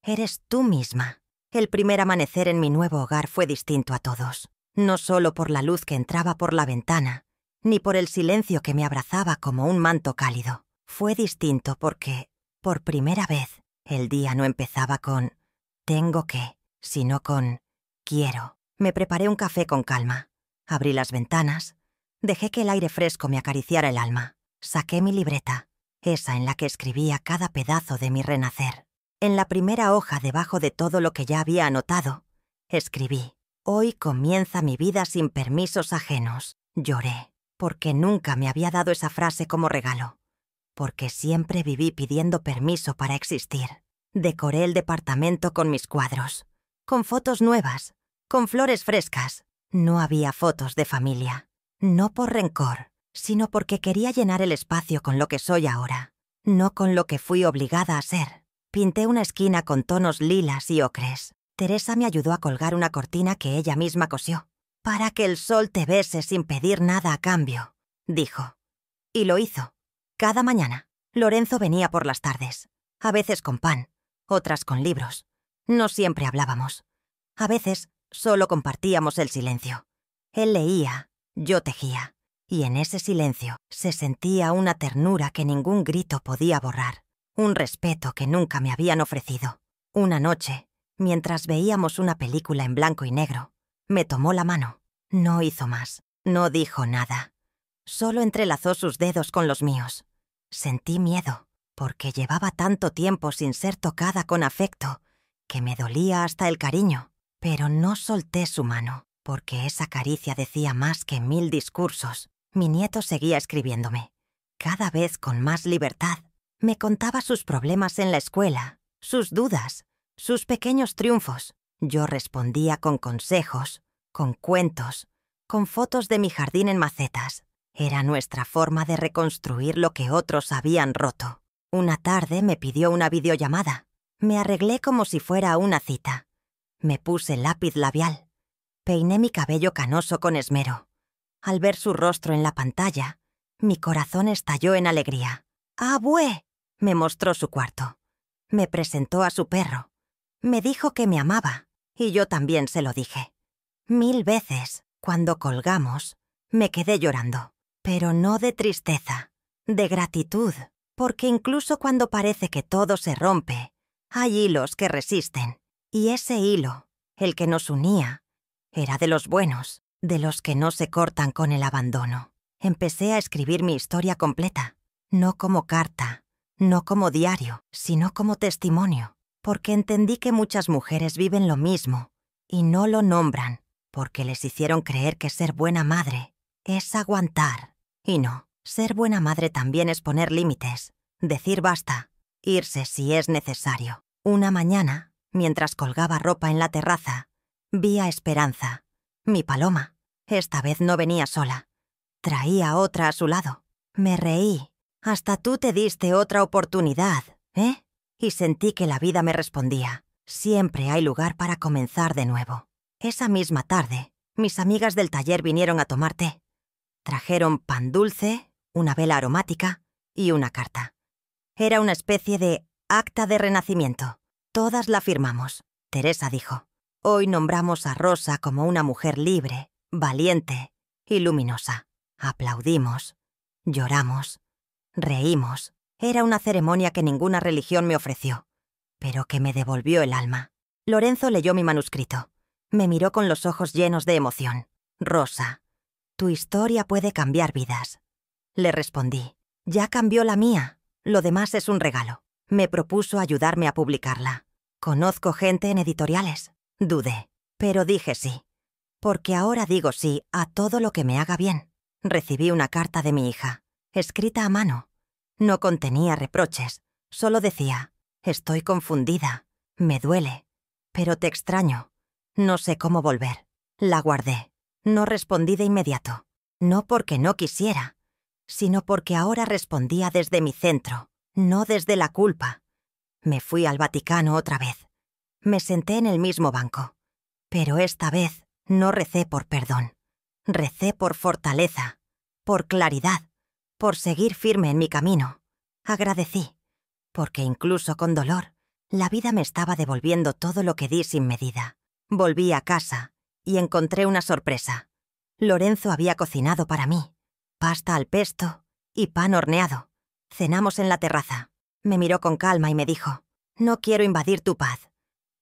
eres tú misma. El primer amanecer en mi nuevo hogar fue distinto a todos, no solo por la luz que entraba por la ventana, ni por el silencio que me abrazaba como un manto cálido. Fue distinto porque, por primera vez, el día no empezaba con «tengo que», sino con «quiero». Me preparé un café con calma. Abrí las ventanas, dejé que el aire fresco me acariciara el alma. Saqué mi libreta, esa en la que escribía cada pedazo de mi renacer. En la primera hoja, debajo de todo lo que ya había anotado, escribí: «Hoy comienza mi vida sin permisos ajenos». Lloré, porque nunca me había dado esa frase como regalo, porque siempre viví pidiendo permiso para existir. Decoré el departamento con mis cuadros, con fotos nuevas, con flores frescas. No había fotos de familia, no por rencor, sino porque quería llenar el espacio con lo que soy ahora, no con lo que fui obligada a ser. Pinté una esquina con tonos lilas y ocres. Teresa me ayudó a colgar una cortina que ella misma cosió. «Para que el sol te bese sin pedir nada a cambio», dijo. Y lo hizo. Cada mañana. Lorenzo venía por las tardes, a veces con pan, otras con libros. No siempre hablábamos. A veces solo compartíamos el silencio. Él leía, yo tejía, y en ese silencio se sentía una ternura que ningún grito podía borrar, un respeto que nunca me habían ofrecido. Una noche, mientras veíamos una película en blanco y negro, me tomó la mano. No hizo más, no dijo nada. Solo entrelazó sus dedos con los míos. Sentí miedo, porque llevaba tanto tiempo sin ser tocada con afecto, que me dolía hasta el cariño. Pero no solté su mano, porque esa caricia decía más que 1000 discursos. Mi nieto seguía escribiéndome, cada vez con más libertad. Me contaba sus problemas en la escuela, sus dudas, sus pequeños triunfos. Yo respondía con consejos, con cuentos, con fotos de mi jardín en macetas. Era nuestra forma de reconstruir lo que otros habían roto. Una tarde me pidió una videollamada. Me arreglé como si fuera una cita. Me puse lápiz labial. Peiné mi cabello canoso con esmero. Al ver su rostro en la pantalla, mi corazón estalló en alegría. «¡Abue!», me mostró su cuarto. Me presentó a su perro. Me dijo que me amaba, y yo también se lo dije. 1000 veces, cuando colgamos, me quedé llorando. Pero no de tristeza, de gratitud, porque incluso cuando parece que todo se rompe, hay hilos que resisten. Y ese hilo, el que nos unía, era de los buenos, de los que no se cortan con el abandono. Empecé a escribir mi historia completa, no como carta, no como diario, sino como testimonio, porque entendí que muchas mujeres viven lo mismo y no lo nombran, porque les hicieron creer que ser buena madre es aguantar. Y no, ser buena madre también es poner límites, decir basta, irse si es necesario. Una mañana, mientras colgaba ropa en la terraza, vi a Esperanza, mi paloma. Esta vez no venía sola. Traía otra a su lado. Me reí. «Hasta tú te diste otra oportunidad, ¿eh?» Y sentí que la vida me respondía. Siempre hay lugar para comenzar de nuevo. Esa misma tarde, mis amigas del taller vinieron a tomar té. Trajeron pan dulce, una vela aromática y una carta. Era una especie de acta de renacimiento. Todas la firmamos. Teresa dijo: «Hoy nombramos a Rosa como una mujer libre, valiente y luminosa». Aplaudimos, lloramos, reímos. Era una ceremonia que ninguna religión me ofreció, pero que me devolvió el alma. Lorenzo leyó mi manuscrito. Me miró con los ojos llenos de emoción. «Rosa, tu historia puede cambiar vidas». Le respondí: «Ya cambió la mía. Lo demás es un regalo». Me propuso ayudarme a publicarla. «¿Conozco gente en editoriales?». Dudé, pero dije sí, porque ahora digo sí a todo lo que me haga bien. Recibí una carta de mi hija, escrita a mano. No contenía reproches, solo decía: «Estoy confundida, me duele, pero te extraño. No sé cómo volver». La guardé. No respondí de inmediato. No porque no quisiera, sino porque ahora respondía desde mi centro, no desde la culpa. Me fui al Vaticano otra vez. Me senté en el mismo banco. Pero esta vez no recé por perdón. Recé por fortaleza, por claridad, por seguir firme en mi camino. Agradecí, porque incluso con dolor, la vida me estaba devolviendo todo lo que di sin medida. Volví a casa y encontré una sorpresa. Lorenzo había cocinado para mí pasta al pesto y pan horneado. Cenamos en la terraza. Me miró con calma y me dijo: «No quiero invadir tu paz,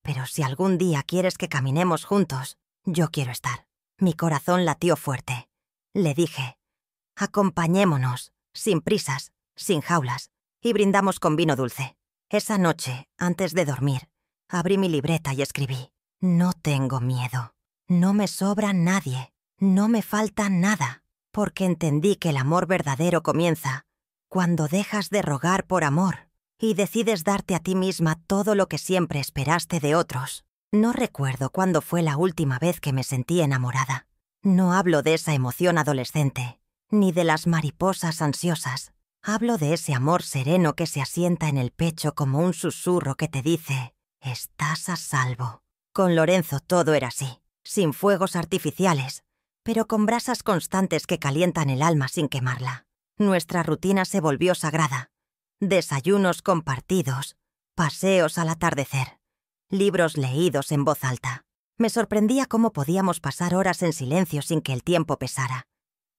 pero si algún día quieres que caminemos juntos, yo quiero estar». Mi corazón latió fuerte. Le dije: «Acompañémonos, sin prisas, sin jaulas», y brindamos con vino dulce. Esa noche, antes de dormir, abrí mi libreta y escribí: «No tengo miedo. No me sobra nadie. No me falta nada», porque entendí que el amor verdadero comienza cuando dejas de rogar por amor y decides darte a ti misma todo lo que siempre esperaste de otros. No recuerdo cuándo fue la última vez que me sentí enamorada. No hablo de esa emoción adolescente, ni de las mariposas ansiosas. Hablo de ese amor sereno que se asienta en el pecho como un susurro que te dice: «Estás a salvo». Con Lorenzo todo era así, sin fuegos artificiales, pero con brasas constantes que calientan el alma sin quemarla. Nuestra rutina se volvió sagrada. Desayunos compartidos, paseos al atardecer, libros leídos en voz alta. Me sorprendía cómo podíamos pasar horas en silencio sin que el tiempo pesara.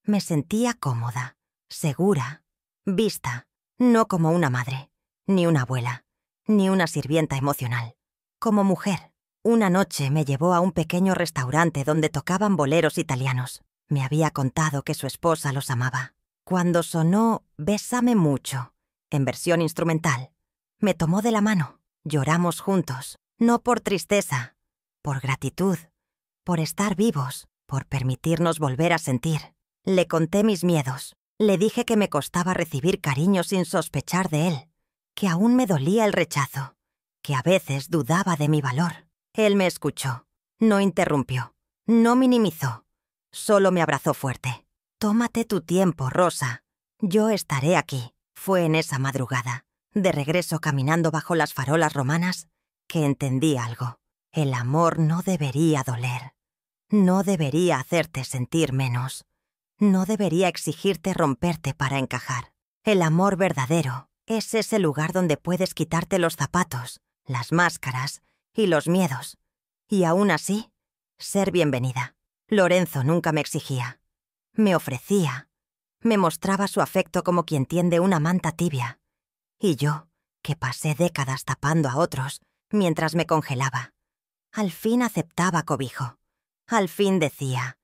Me sentía cómoda, segura, vista, no como una madre, ni una abuela, ni una sirvienta emocional. Como mujer. Una noche me llevó a un pequeño restaurante donde tocaban boleros italianos. Me había contado que su esposa los amaba. Cuando sonó «Bésame mucho», en versión instrumental, me tomó de la mano. Lloramos juntos, no por tristeza, por gratitud, por estar vivos, por permitirnos volver a sentir. Le conté mis miedos. Le dije que me costaba recibir cariño sin sospechar de él, que aún me dolía el rechazo, que a veces dudaba de mi valor. Él me escuchó, no interrumpió, no minimizó, solo me abrazó fuerte. «Tómate tu tiempo, Rosa. Yo estaré aquí». Fue en esa madrugada, de regreso caminando bajo las farolas romanas, que entendí algo. El amor no debería doler. No debería hacerte sentir menos. No debería exigirte romperte para encajar. El amor verdadero es ese lugar donde puedes quitarte los zapatos, las máscaras y los miedos, y aún así, ser bienvenida. Lorenzo nunca me exigía. Me ofrecía. Me mostraba su afecto como quien tiende una manta tibia. Y yo, que pasé décadas tapando a otros, mientras me congelaba, al fin aceptaba cobijo. Al fin decía: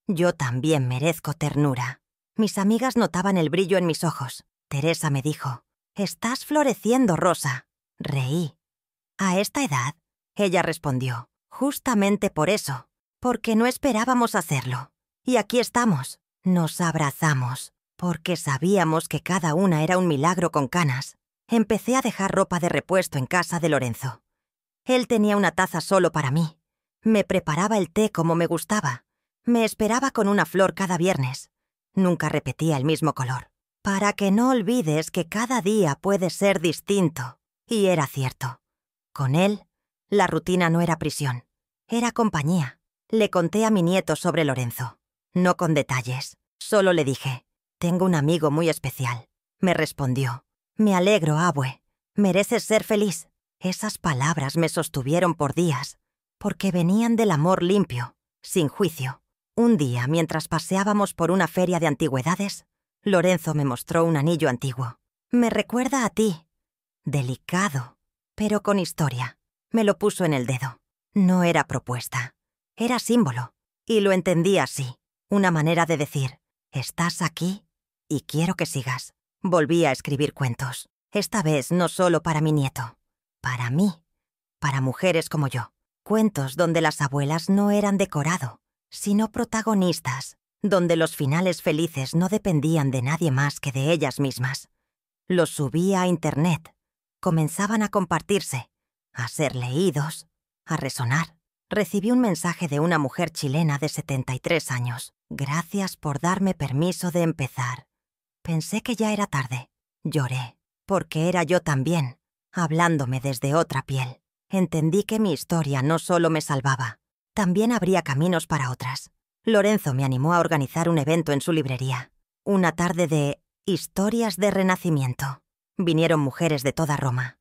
«Yo también merezco ternura». Mis amigas notaban el brillo en mis ojos. Teresa me dijo: «Estás floreciendo, Rosa». Reí. «¿A esta edad?». Ella respondió: «Justamente por eso, porque no esperábamos hacerlo. Y aquí estamos». Nos abrazamos, porque sabíamos que cada una era un milagro con canas. Empecé a dejar ropa de repuesto en casa de Lorenzo. Él tenía una taza solo para mí. Me preparaba el té como me gustaba. Me esperaba con una flor cada viernes. Nunca repetía el mismo color. «Para que no olvides que cada día puede ser distinto». Y era cierto. Con él, la rutina no era prisión, era compañía. Le conté a mi nieto sobre Lorenzo. No con detalles, solo le dije: «Tengo un amigo muy especial». Me respondió: «Me alegro, abue. Mereces ser feliz». Esas palabras me sostuvieron por días, porque venían del amor limpio, sin juicio. Un día, mientras paseábamos por una feria de antigüedades, Lorenzo me mostró un anillo antiguo. «Me recuerda a ti». Delicado, pero con historia. Me lo puso en el dedo. No era propuesta, era símbolo, y lo entendí así. Una manera de decir: «Estás aquí y quiero que sigas». Volví a escribir cuentos, esta vez no solo para mi nieto, para mí, para mujeres como yo. Cuentos donde las abuelas no eran decorado, sino protagonistas, donde los finales felices no dependían de nadie más que de ellas mismas. Los subí a internet, comenzaban a compartirse, a ser leídos, a resonar. Recibí un mensaje de una mujer chilena de 73 años. «Gracias por darme permiso de empezar, Pensé que ya era tarde. Lloré, porque era yo también, hablándome desde otra piel. Entendí que mi historia no solo me salvaba, también habría caminos para otras. Lorenzo me animó a organizar un evento en su librería. Una tarde de historias de renacimiento. Vinieron mujeres de toda Roma.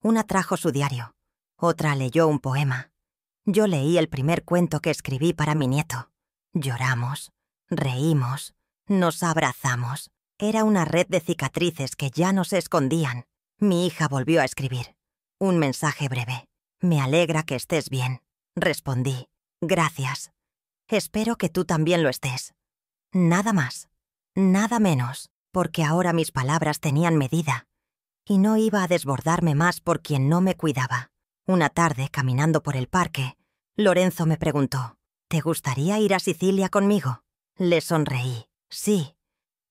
Una trajo su diario, otra leyó un poema. Yo leí el primer cuento que escribí para mi nieto. Lloramos, reímos, nos abrazamos. Era una red de cicatrices que ya no se escondían. Mi hija volvió a escribir. Un mensaje breve. Me alegra que estés bien. Respondí. Gracias. Espero que tú también lo estés. Nada más. Nada menos, porque ahora mis palabras tenían medida. Y no iba a desbordarme más por quien no me cuidaba. Una tarde, caminando por el parque, Lorenzo me preguntó, ¿te gustaría ir a Sicilia conmigo? Le sonreí. Sí.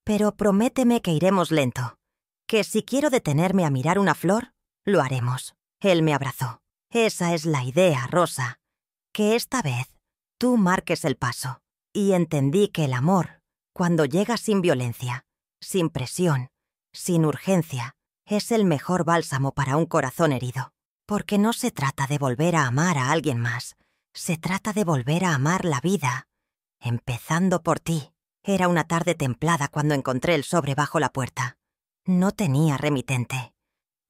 Pero prométeme que iremos lento. Que si quiero detenerme a mirar una flor, lo haremos. Él me abrazó. Esa es la idea, Rosa. Que esta vez tú marques el paso. Y entendí que el amor, cuando llega sin violencia, sin presión, sin urgencia, es el mejor bálsamo para un corazón herido. Porque no se trata de volver a amar a alguien más. Se trata de volver a amar la vida. Empezando por ti. Era una tarde templada cuando encontré el sobre bajo la puerta. No tenía remitente,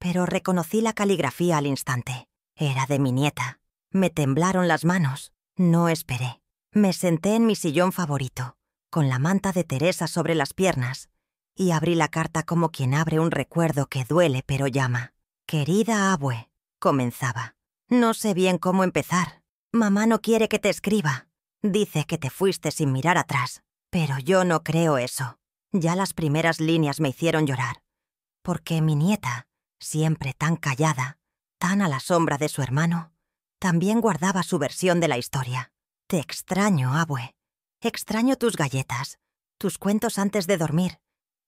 pero reconocí la caligrafía al instante. Era de mi nieta. Me temblaron las manos. No esperé. Me senté en mi sillón favorito, con la manta de Teresa sobre las piernas, y abrí la carta como quien abre un recuerdo que duele pero llama. «Querida abue», comenzaba. «No sé bien cómo empezar. Mamá no quiere que te escriba. Dice que te fuiste sin mirar atrás. Pero yo no creo eso. Ya las primeras líneas me hicieron llorar. Porque mi nieta, siempre tan callada, tan a la sombra de su hermano, también guardaba su versión de la historia. Te extraño, abue. Extraño tus galletas, tus cuentos antes de dormir,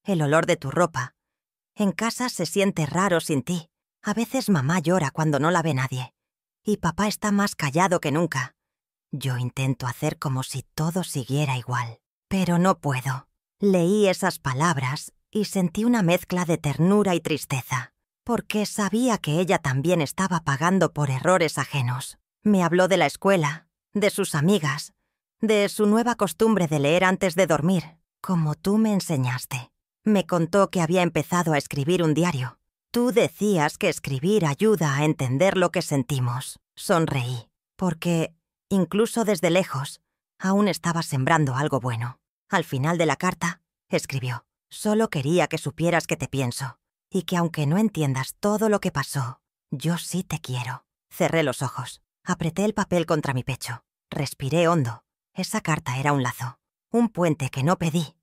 el olor de tu ropa. En casa se siente raro sin ti. A veces mamá llora cuando no la ve nadie. Y papá está más callado que nunca. Yo intento hacer como si todo siguiera igual. Pero no puedo. Leí esas palabras y sentí una mezcla de ternura y tristeza, porque sabía que ella también estaba pagando por errores ajenos. Me habló de la escuela, de sus amigas, de su nueva costumbre de leer antes de dormir, como tú me enseñaste. Me contó que había empezado a escribir un diario. Tú decías que escribir ayuda a entender lo que sentimos. Sonreí, porque, incluso desde lejos, aún estaba sembrando algo bueno. Al final de la carta, escribió: «Solo quería que supieras que te pienso, y que aunque no entiendas todo lo que pasó, yo sí te quiero». Cerré los ojos, apreté el papel contra mi pecho, respiré hondo. Esa carta era un lazo, un puente que no pedí,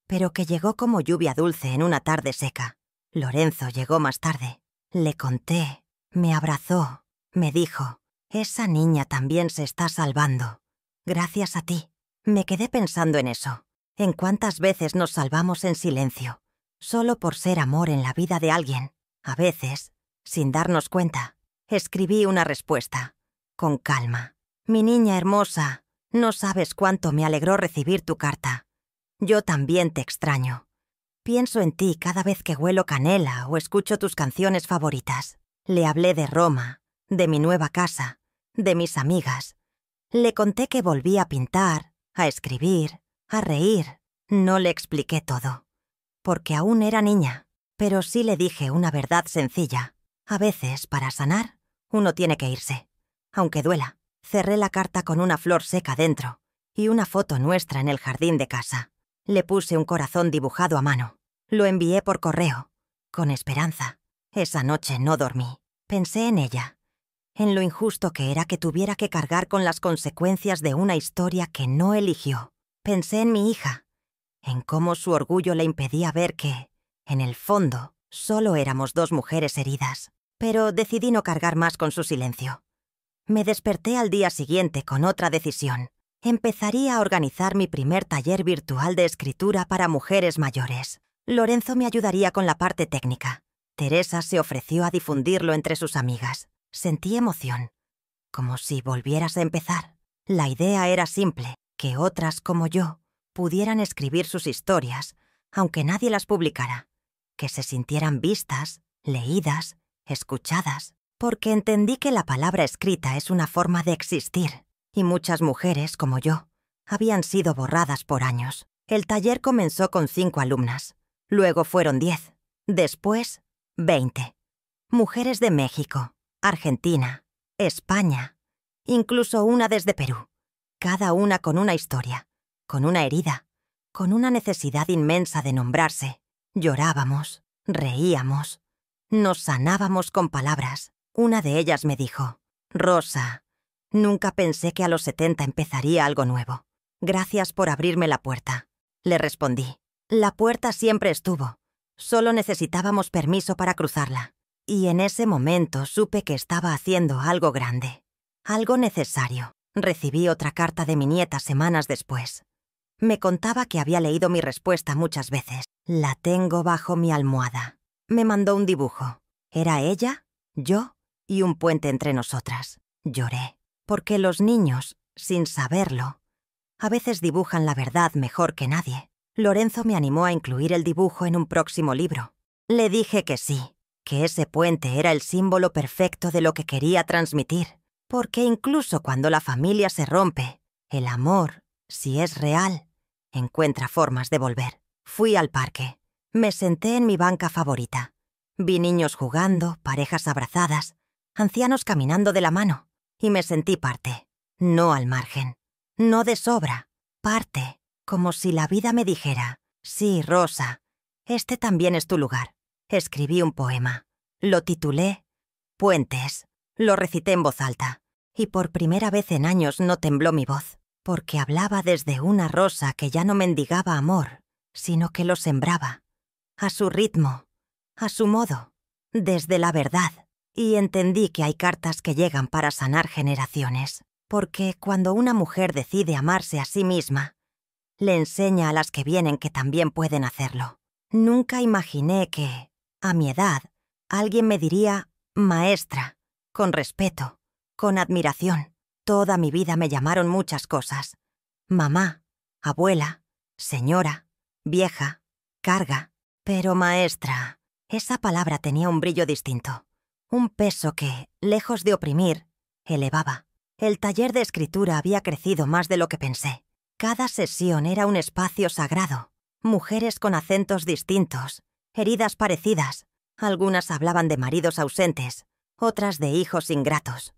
pero que llegó como lluvia dulce en una tarde seca. Lorenzo llegó más tarde. Le conté, me abrazó, me dijo: «Esa niña también se está salvando. Gracias a ti». Me quedé pensando en eso, en cuántas veces nos salvamos en silencio, solo por ser amor en la vida de alguien. A veces, sin darnos cuenta, escribí una respuesta, con calma. «Mi niña hermosa, no sabes cuánto me alegró recibir tu carta. Yo también te extraño. Pienso en ti cada vez que huelo canela o escucho tus canciones favoritas». Le hablé de Roma, de mi nueva casa, de mis amigas. Le conté que volví a pintar, a escribir, a reír. No le expliqué todo, porque aún era niña, pero sí le dije una verdad sencilla. A veces, para sanar, uno tiene que irse, aunque duela. Cerré la carta con una flor seca dentro y una foto nuestra en el jardín de casa. Le puse un corazón dibujado a mano. Lo envié por correo, con esperanza. Esa noche no dormí. Pensé en ella, en lo injusto que era que tuviera que cargar con las consecuencias de una historia que no eligió. Pensé en mi hija, en cómo su orgullo le impedía ver que, en el fondo, solo éramos dos mujeres heridas. Pero decidí no cargar más con su silencio. Me desperté al día siguiente con otra decisión. Empezaría a organizar mi primer taller virtual de escritura para mujeres mayores. Lorenzo me ayudaría con la parte técnica. Teresa se ofreció a difundirlo entre sus amigas. Sentí emoción, como si volvieras a empezar. La idea era simple, que otras como yo pudieran escribir sus historias, aunque nadie las publicara, que se sintieran vistas, leídas, escuchadas, porque entendí que la palabra escrita es una forma de existir, y muchas mujeres, como yo, habían sido borradas por años. El taller comenzó con 5 alumnas, luego fueron 10, después 20. Mujeres de México, Argentina, España, incluso una desde Perú, cada una con una historia, con una herida, con una necesidad inmensa de nombrarse. Llorábamos, reíamos, nos sanábamos con palabras. Una de ellas me dijo: «Rosa, nunca pensé que a los 70 empezaría algo nuevo. Gracias por abrirme la puerta». Le respondí: «La puerta siempre estuvo, solo necesitábamos permiso para cruzarla». Y en ese momento supe que estaba haciendo algo grande, algo necesario. Recibí otra carta de mi nieta semanas después. Me contaba que había leído mi respuesta muchas veces. «La tengo bajo mi almohada». Me mandó un dibujo. Era ella, yo y un puente entre nosotras. Lloré, porque los niños, sin saberlo, a veces dibujan la verdad mejor que nadie. Lorenzo me animó a incluir el dibujo en un próximo libro. Le dije que sí, que ese puente era el símbolo perfecto de lo que quería transmitir, porque incluso cuando la familia se rompe, el amor, si es real, encuentra formas de volver. Fui al parque. Me senté en mi banca favorita. Vi niños jugando, parejas abrazadas, ancianos caminando de la mano, y me sentí parte, no al margen, no de sobra, parte, como si la vida me dijera: «Sí, Rosa, este también es tu lugar». Escribí un poema. Lo titulé Puentes. Lo recité en voz alta, y por primera vez en años no tembló mi voz, porque hablaba desde una rosa que ya no mendigaba amor, sino que lo sembraba, a su ritmo, a su modo, desde la verdad. Y entendí que hay cartas que llegan para sanar generaciones, porque cuando una mujer decide amarse a sí misma, le enseña a las que vienen que también pueden hacerlo. Nunca imaginé que, a mi edad, alguien me diría maestra, con respeto, con admiración. Toda mi vida me llamaron muchas cosas: mamá, abuela, señora, vieja, carga. Pero maestra, esa palabra tenía un brillo distinto, un peso que, lejos de oprimir, elevaba. El taller de escritura había crecido más de lo que pensé. Cada sesión era un espacio sagrado. Mujeres con acentos distintos, heridas parecidas. Algunas hablaban de maridos ausentes, otras de hijos ingratos.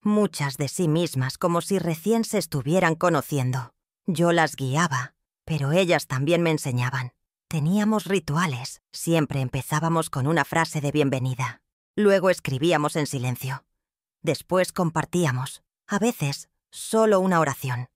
Muchas de sí mismas, como si recién se estuvieran conociendo. Yo las guiaba, pero ellas también me enseñaban. Teníamos rituales. Siempre empezábamos con una frase de bienvenida. Luego escribíamos en silencio. Después compartíamos. A veces, solo una oración.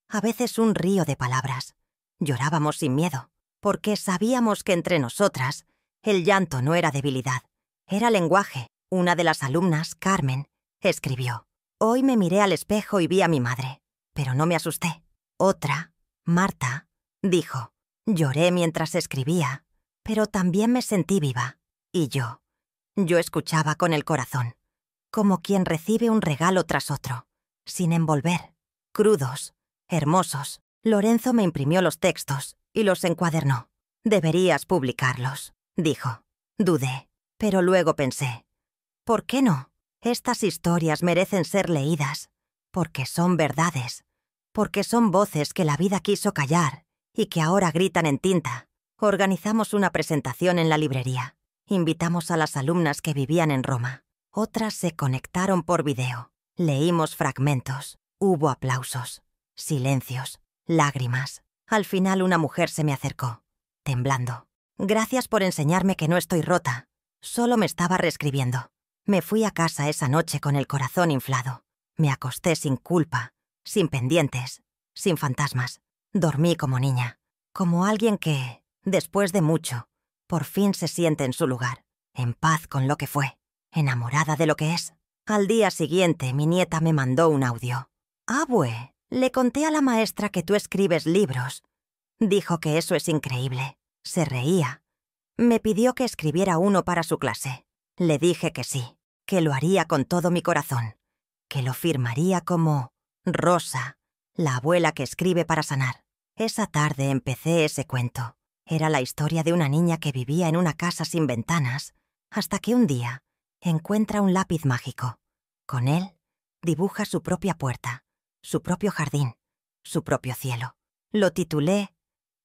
A veces un río de palabras. Llorábamos sin miedo, porque sabíamos que entre nosotras el llanto no era debilidad, era lenguaje. Una de las alumnas, Carmen, escribió: «Hoy me miré al espejo y vi a mi madre, pero no me asusté». Otra, Marta, dijo: «Lloré mientras escribía, pero también me sentí viva». Y yo escuchaba con el corazón, como quien recibe un regalo tras otro, sin envolver, crudos, hermosos. Lorenzo me imprimió los textos y los encuadernó. «Deberías publicarlos», dijo. Dudé, pero luego pensé: ¿por qué no? Estas historias merecen ser leídas, porque son verdades, porque son voces que la vida quiso callar y que ahora gritan en tinta. Organizamos una presentación en la librería. Invitamos a las alumnas que vivían en Roma. Otras se conectaron por video. Leímos fragmentos. Hubo aplausos, silencios, lágrimas. Al final una mujer se me acercó, temblando. «Gracias por enseñarme que no estoy rota. Solo me estaba reescribiendo». Me fui a casa esa noche con el corazón inflado. Me acosté sin culpa, sin pendientes, sin fantasmas. Dormí como niña, como alguien que, después de mucho, por fin se siente en su lugar, en paz con lo que fue, enamorada de lo que es. Al día siguiente, mi nieta me mandó un audio. «Abue, le conté a la maestra que tú escribes libros. Dijo que eso es increíble». Se reía. Me pidió que escribiera uno para su clase. Le dije que sí, que lo haría con todo mi corazón, que lo firmaría como Rosa, la abuela que escribe para sanar. Esa tarde empecé ese cuento. Era la historia de una niña que vivía en una casa sin ventanas, hasta que un día encuentra un lápiz mágico. Con él dibuja su propia puerta, su propio jardín, su propio cielo. Lo titulé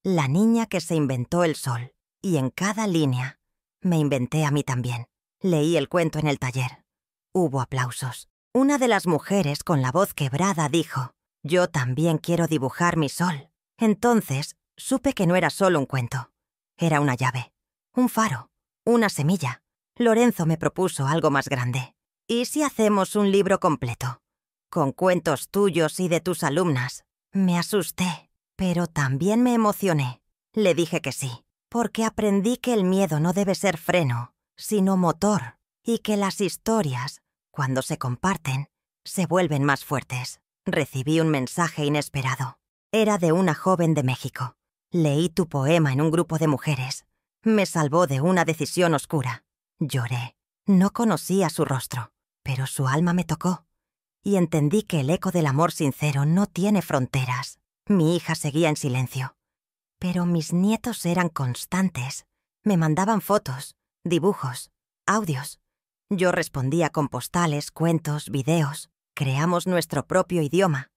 La niña que se inventó el sol, y en cada línea me inventé a mí también. Leí el cuento en el taller. Hubo aplausos. Una de las mujeres, con la voz quebrada, dijo: «Yo también quiero dibujar mi sol». Entonces supe que no era solo un cuento. Era una llave, un faro, una semilla. Lorenzo me propuso algo más grande. «¿Y si hacemos un libro completo, con cuentos tuyos y de tus alumnas?» Me asusté, pero también me emocioné. Le dije que sí, porque aprendí que el miedo no debe ser freno, sino motor, y que las historias, cuando se comparten, se vuelven más fuertes. Recibí un mensaje inesperado. Era de una joven de México. «Leí tu poema en un grupo de mujeres. Me salvó de una decisión oscura». Lloré. No conocía su rostro, pero su alma me tocó. Y entendí que el eco del amor sincero no tiene fronteras. Mi hija seguía en silencio. Pero mis nietos eran constantes. Me mandaban fotos, dibujos, audios. Yo respondía con postales, cuentos, videos. Creamos nuestro propio idioma.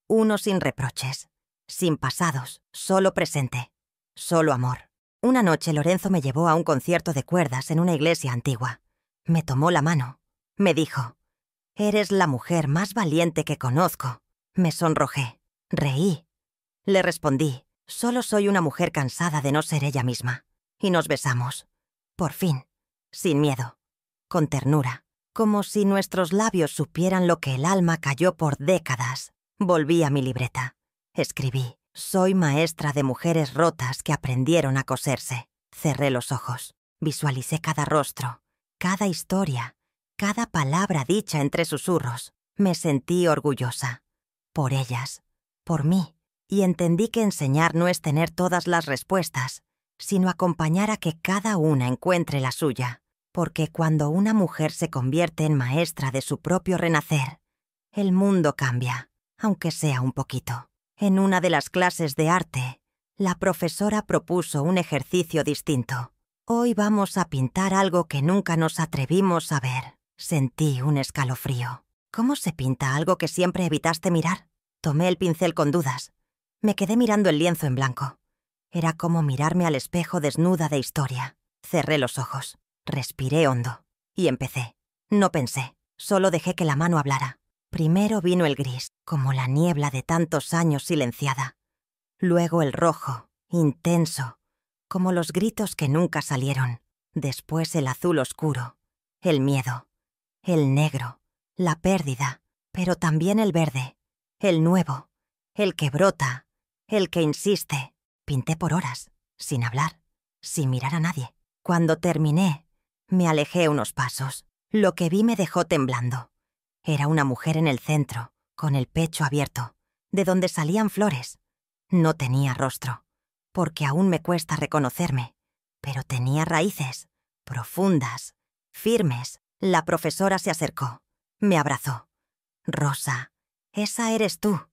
Uno sin reproches, sin pasados, solo presente, solo amor. Una noche Lorenzo me llevó a un concierto de cuerdas en una iglesia antigua. Me tomó la mano. Me dijo: «Eres la mujer más valiente que conozco». Me sonrojé. Reí. Le respondí: «Solo soy una mujer cansada de no ser ella misma». Y nos besamos. Por fin. Sin miedo. Con ternura. Como si nuestros labios supieran lo que el alma calló por décadas. Volví a mi libreta. Escribí: «Soy maestra de mujeres rotas que aprendieron a coserse». Cerré los ojos. Visualicé cada rostro, cada historia, cada palabra dicha entre susurros. Me sentí orgullosa. Por ellas, por mí. Y entendí que enseñar no es tener todas las respuestas, sino acompañar a que cada una encuentre la suya. Porque cuando una mujer se convierte en maestra de su propio renacer, el mundo cambia, aunque sea un poquito. En una de las clases de arte, la profesora propuso un ejercicio distinto. «Hoy vamos a pintar algo que nunca nos atrevimos a ver». Sentí un escalofrío. ¿Cómo se pinta algo que siempre evitaste mirar? Tomé el pincel con dudas. Me quedé mirando el lienzo en blanco. Era como mirarme al espejo desnuda de historia. Cerré los ojos. Respiré hondo. Y empecé. No pensé. Solo dejé que la mano hablara. Primero vino el gris, como la niebla de tantos años silenciada. Luego el rojo, intenso, como los gritos que nunca salieron. Después el azul oscuro, el miedo, el negro, la pérdida, pero también el verde, el nuevo, el que brota, el que insiste. Pinté por horas, sin hablar, sin mirar a nadie. Cuando terminé, me alejé unos pasos. Lo que vi me dejó temblando. Era una mujer en el centro, con el pecho abierto, de donde salían flores. No tenía rostro, porque aún me cuesta reconocerme, pero tenía raíces, profundas, firmes. La profesora se acercó, me abrazó. «Rosa, esa eres tú».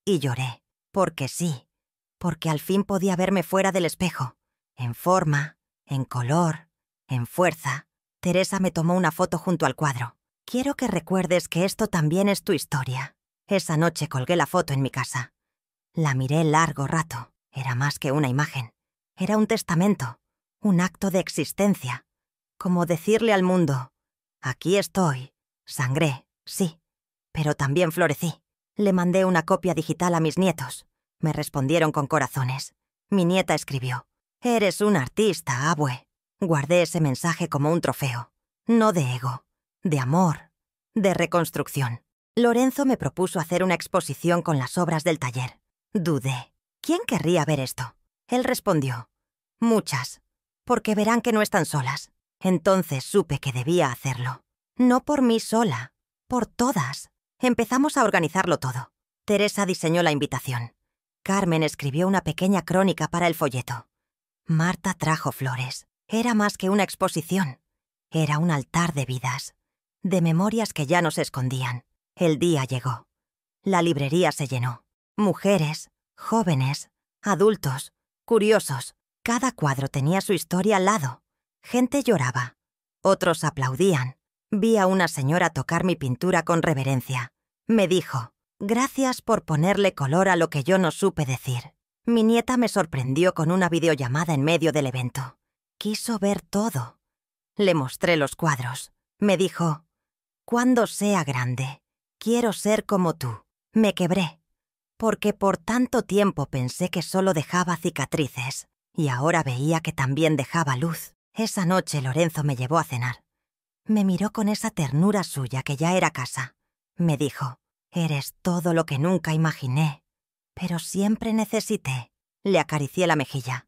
Y lloré, porque sí, porque al fin podía verme fuera del espejo, en forma, en color, en fuerza. Teresa me tomó una foto junto al cuadro. «Quiero que recuerdes que esto también es tu historia». Esa noche colgué la foto en mi casa. La miré largo rato. Era más que una imagen. Era un testamento, un acto de existencia. Como decirle al mundo: «Aquí estoy». Sangré, sí, pero también florecí. Le mandé una copia digital a mis nietos. Me respondieron con corazones. Mi nieta escribió: «Eres un artista, abue». Guardé ese mensaje como un trofeo. No de ego, de amor, de reconstrucción. Lorenzo me propuso hacer una exposición con las obras del taller. Dudé. ¿Quién querría ver esto? Él respondió: «Muchas, porque verán que no están solas». Entonces supe que debía hacerlo. No por mí sola, por todas. Empezamos a organizarlo todo. Teresa diseñó la invitación. Carmen escribió una pequeña crónica para el folleto. Marta trajo flores. Era más que una exposición. Era un altar de vidas, de memorias que ya no se escondían. El día llegó. La librería se llenó. Mujeres, jóvenes, adultos, curiosos. Cada cuadro tenía su historia al lado. Gente lloraba. Otros aplaudían. Vi a una señora tocar mi pintura con reverencia. Me dijo: «Gracias por ponerle color a lo que yo no supe decir». Mi nieta me sorprendió con una videollamada en medio del evento. Quiso ver todo. Le mostré los cuadros. Me dijo: «Cuando sea grande, quiero ser como tú». Me quebré, porque por tanto tiempo pensé que solo dejaba cicatrices, y ahora veía que también dejaba luz. Esa noche Lorenzo me llevó a cenar. Me miró con esa ternura suya que ya era casa. Me dijo: «Eres todo lo que nunca imaginé, pero siempre necesité». Le acaricié la mejilla.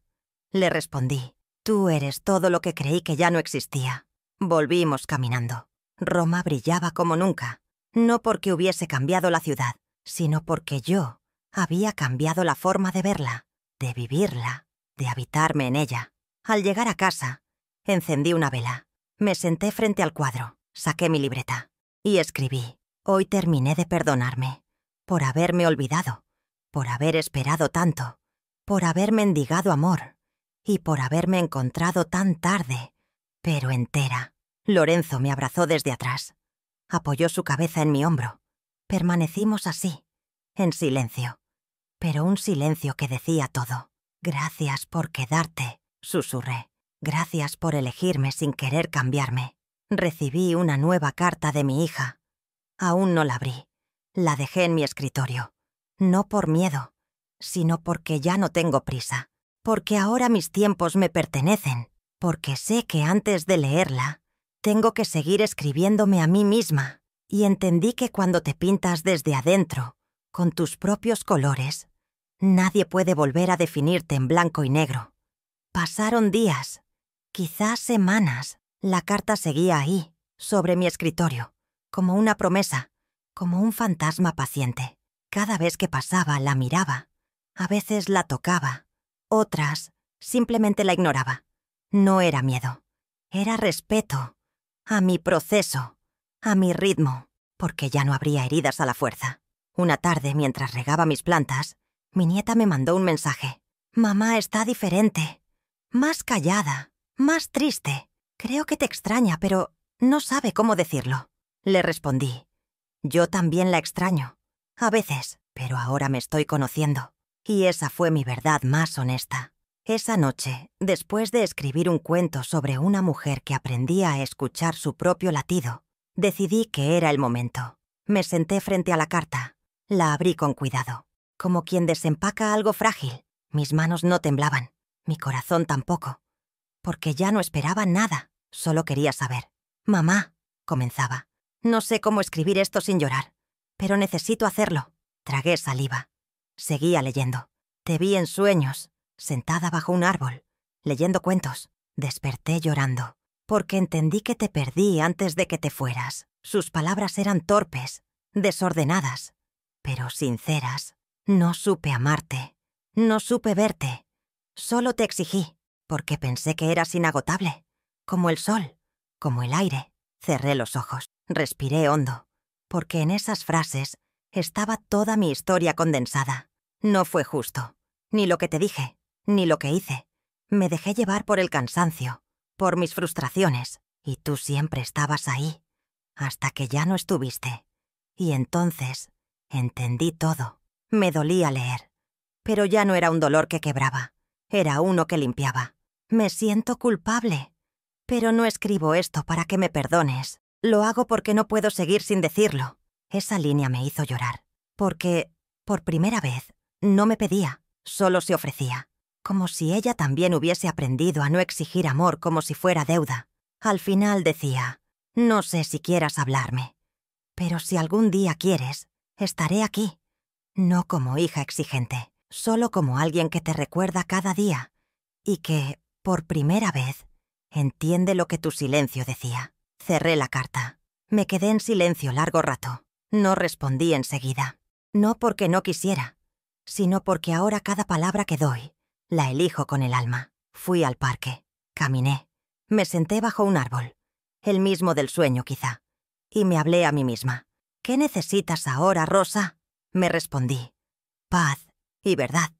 Le respondí: «Tú eres todo lo que creí que ya no existía». Volvimos caminando. Roma brillaba como nunca, no porque hubiese cambiado la ciudad, sino porque yo había cambiado la forma de verla, de vivirla, de habitarme en ella. Al llegar a casa, encendí una vela. Me senté frente al cuadro, saqué mi libreta y escribí: «Hoy terminé de perdonarme, por haberme olvidado, por haber esperado tanto, por haber mendigado amor y por haberme encontrado tan tarde, pero entera». Lorenzo me abrazó desde atrás. Apoyó su cabeza en mi hombro. Permanecimos así, en silencio, pero un silencio que decía todo. «Gracias por quedarte», susurré. «Gracias por elegirme sin querer cambiarme». Recibí una nueva carta de mi hija. Aún no la abrí. La dejé en mi escritorio. No por miedo, sino porque ya no tengo prisa. Porque ahora mis tiempos me pertenecen. Porque sé que antes de leerla, tengo que seguir escribiéndome a mí misma. Y entendí que cuando te pintas desde adentro, con tus propios colores, nadie puede volver a definirte en blanco y negro. Pasaron días, quizás semanas. La carta seguía ahí, sobre mi escritorio, como una promesa, como un fantasma paciente. Cada vez que pasaba, la miraba. A veces la tocaba. Otras, simplemente la ignoraba. No era miedo. Era respeto. A mi proceso. A mi ritmo. Porque ya no habría heridas a la fuerza. Una tarde, mientras regaba mis plantas, mi nieta me mandó un mensaje. «Mamá está diferente. Más callada. Más triste. Creo que te extraña, pero no sabe cómo decirlo». Le respondí: «Yo también la extraño. A veces, pero ahora me estoy conociendo». Y esa fue mi verdad más honesta. Esa noche, después de escribir un cuento sobre una mujer que aprendía a escuchar su propio latido, decidí que era el momento. Me senté frente a la carta. La abrí con cuidado, como quien desempaca algo frágil. Mis manos no temblaban, mi corazón tampoco, porque ya no esperaba nada, solo quería saber. «Mamá», comenzaba, «no sé cómo escribir esto sin llorar, pero necesito hacerlo». Tragué saliva. Seguía leyendo. «Te vi en sueños, sentada bajo un árbol, leyendo cuentos». Desperté llorando, porque entendí que te perdí antes de que te fueras. Sus palabras eran torpes, desordenadas, pero sinceras. No supe amarte, no supe verte. Solo te exigí, porque pensé que eras inagotable, como el sol, como el aire. Cerré los ojos, respiré hondo, porque en esas frases estaba toda mi historia condensada. No fue justo, ni lo que te dije, ni lo que hice. Me dejé llevar por el cansancio, por mis frustraciones, y tú siempre estabas ahí, hasta que ya no estuviste. Y entonces entendí todo. Me dolía leer, pero ya no era un dolor que quebraba, era uno que limpiaba. Me siento culpable, pero no escribo esto para que me perdones. Lo hago porque no puedo seguir sin decirlo. Esa línea me hizo llorar, porque, por primera vez, no me pedía, solo se ofrecía, como si ella también hubiese aprendido a no exigir amor como si fuera deuda. Al final decía: «No sé si quieras hablarme, pero si algún día quieres, estaré aquí». No como hija exigente, solo como alguien que te recuerda cada día y que, por primera vez, entiende lo que tu silencio decía. Cerré la carta. Me quedé en silencio largo rato. No respondí enseguida. No porque no quisiera, sino porque ahora cada palabra que doy la elijo con el alma. Fui al parque, caminé, me senté bajo un árbol, el mismo del sueño quizá, y me hablé a mí misma. «¿Qué necesitas ahora, Rosa?». Me respondí: «Paz y verdad».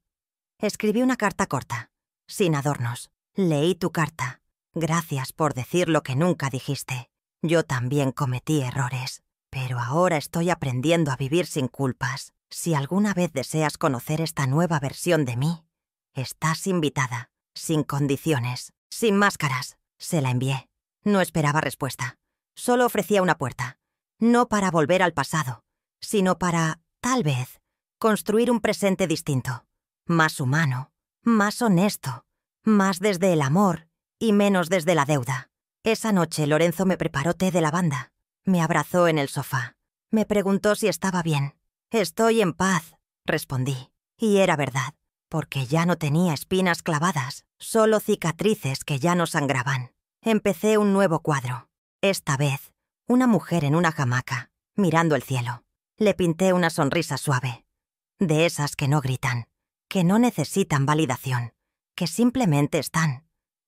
Escribí una carta corta. sin adornos. Leí tu carta. Gracias por decir lo que nunca dijiste. Yo también cometí errores, pero ahora estoy aprendiendo a vivir sin culpas. Si alguna vez deseas conocer esta nueva versión de mí, estás invitada, sin condiciones, sin máscaras. Se la envié. No esperaba respuesta. Solo ofrecía una puerta. No para volver al pasado, sino para, tal vez, construir un presente distinto. Más humano, más honesto, más desde el amor y menos desde la deuda. Esa noche Lorenzo me preparó té de lavanda. Me abrazó en el sofá. Me preguntó si estaba bien. «Estoy en paz», respondí. Y era verdad, porque ya no tenía espinas clavadas, solo cicatrices que ya no sangraban. Empecé un nuevo cuadro. Esta vez, una mujer en una hamaca, mirando el cielo. Le pinté una sonrisa suave. De esas que no gritan, que no necesitan validación, que simplemente están.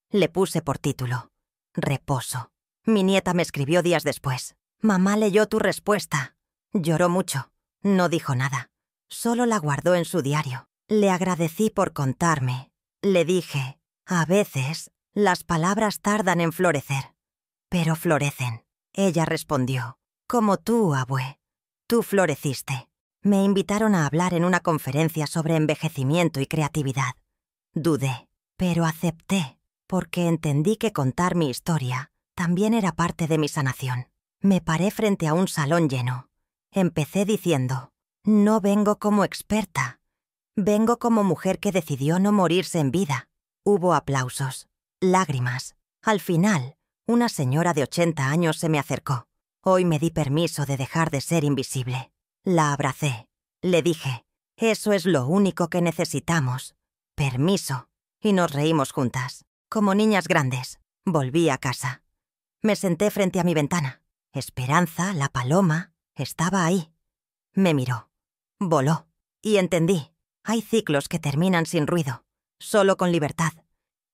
Le puse por título: Reposo. Mi nieta me escribió días después. «Mamá leyó tu respuesta». Lloró mucho. No dijo nada. Solo la guardó en su diario. Le agradecí por contarme. Le dije: «A veces, las palabras tardan en florecer, pero florecen». Ella respondió: «Como tú, abue. Tú floreciste». Me invitaron a hablar en una conferencia sobre envejecimiento y creatividad. Dudé, pero acepté, porque entendí que contar mi historia también era parte de mi sanación. Me paré frente a un salón lleno. Empecé diciendo: «No vengo como experta. Vengo como mujer que decidió no morirse en vida». Hubo aplausos, lágrimas. Al final, una señora de 80 años se me acercó. Hoy me di permiso de dejar de ser invisible. La abracé. Le dije: «Eso es lo único que necesitamos. Permiso». Y nos reímos juntas, como niñas grandes. Volví a casa. Me senté frente a mi ventana. Esperanza, la paloma, estaba ahí. Me miró. Voló. Y entendí. Hay ciclos que terminan sin ruido, solo con libertad.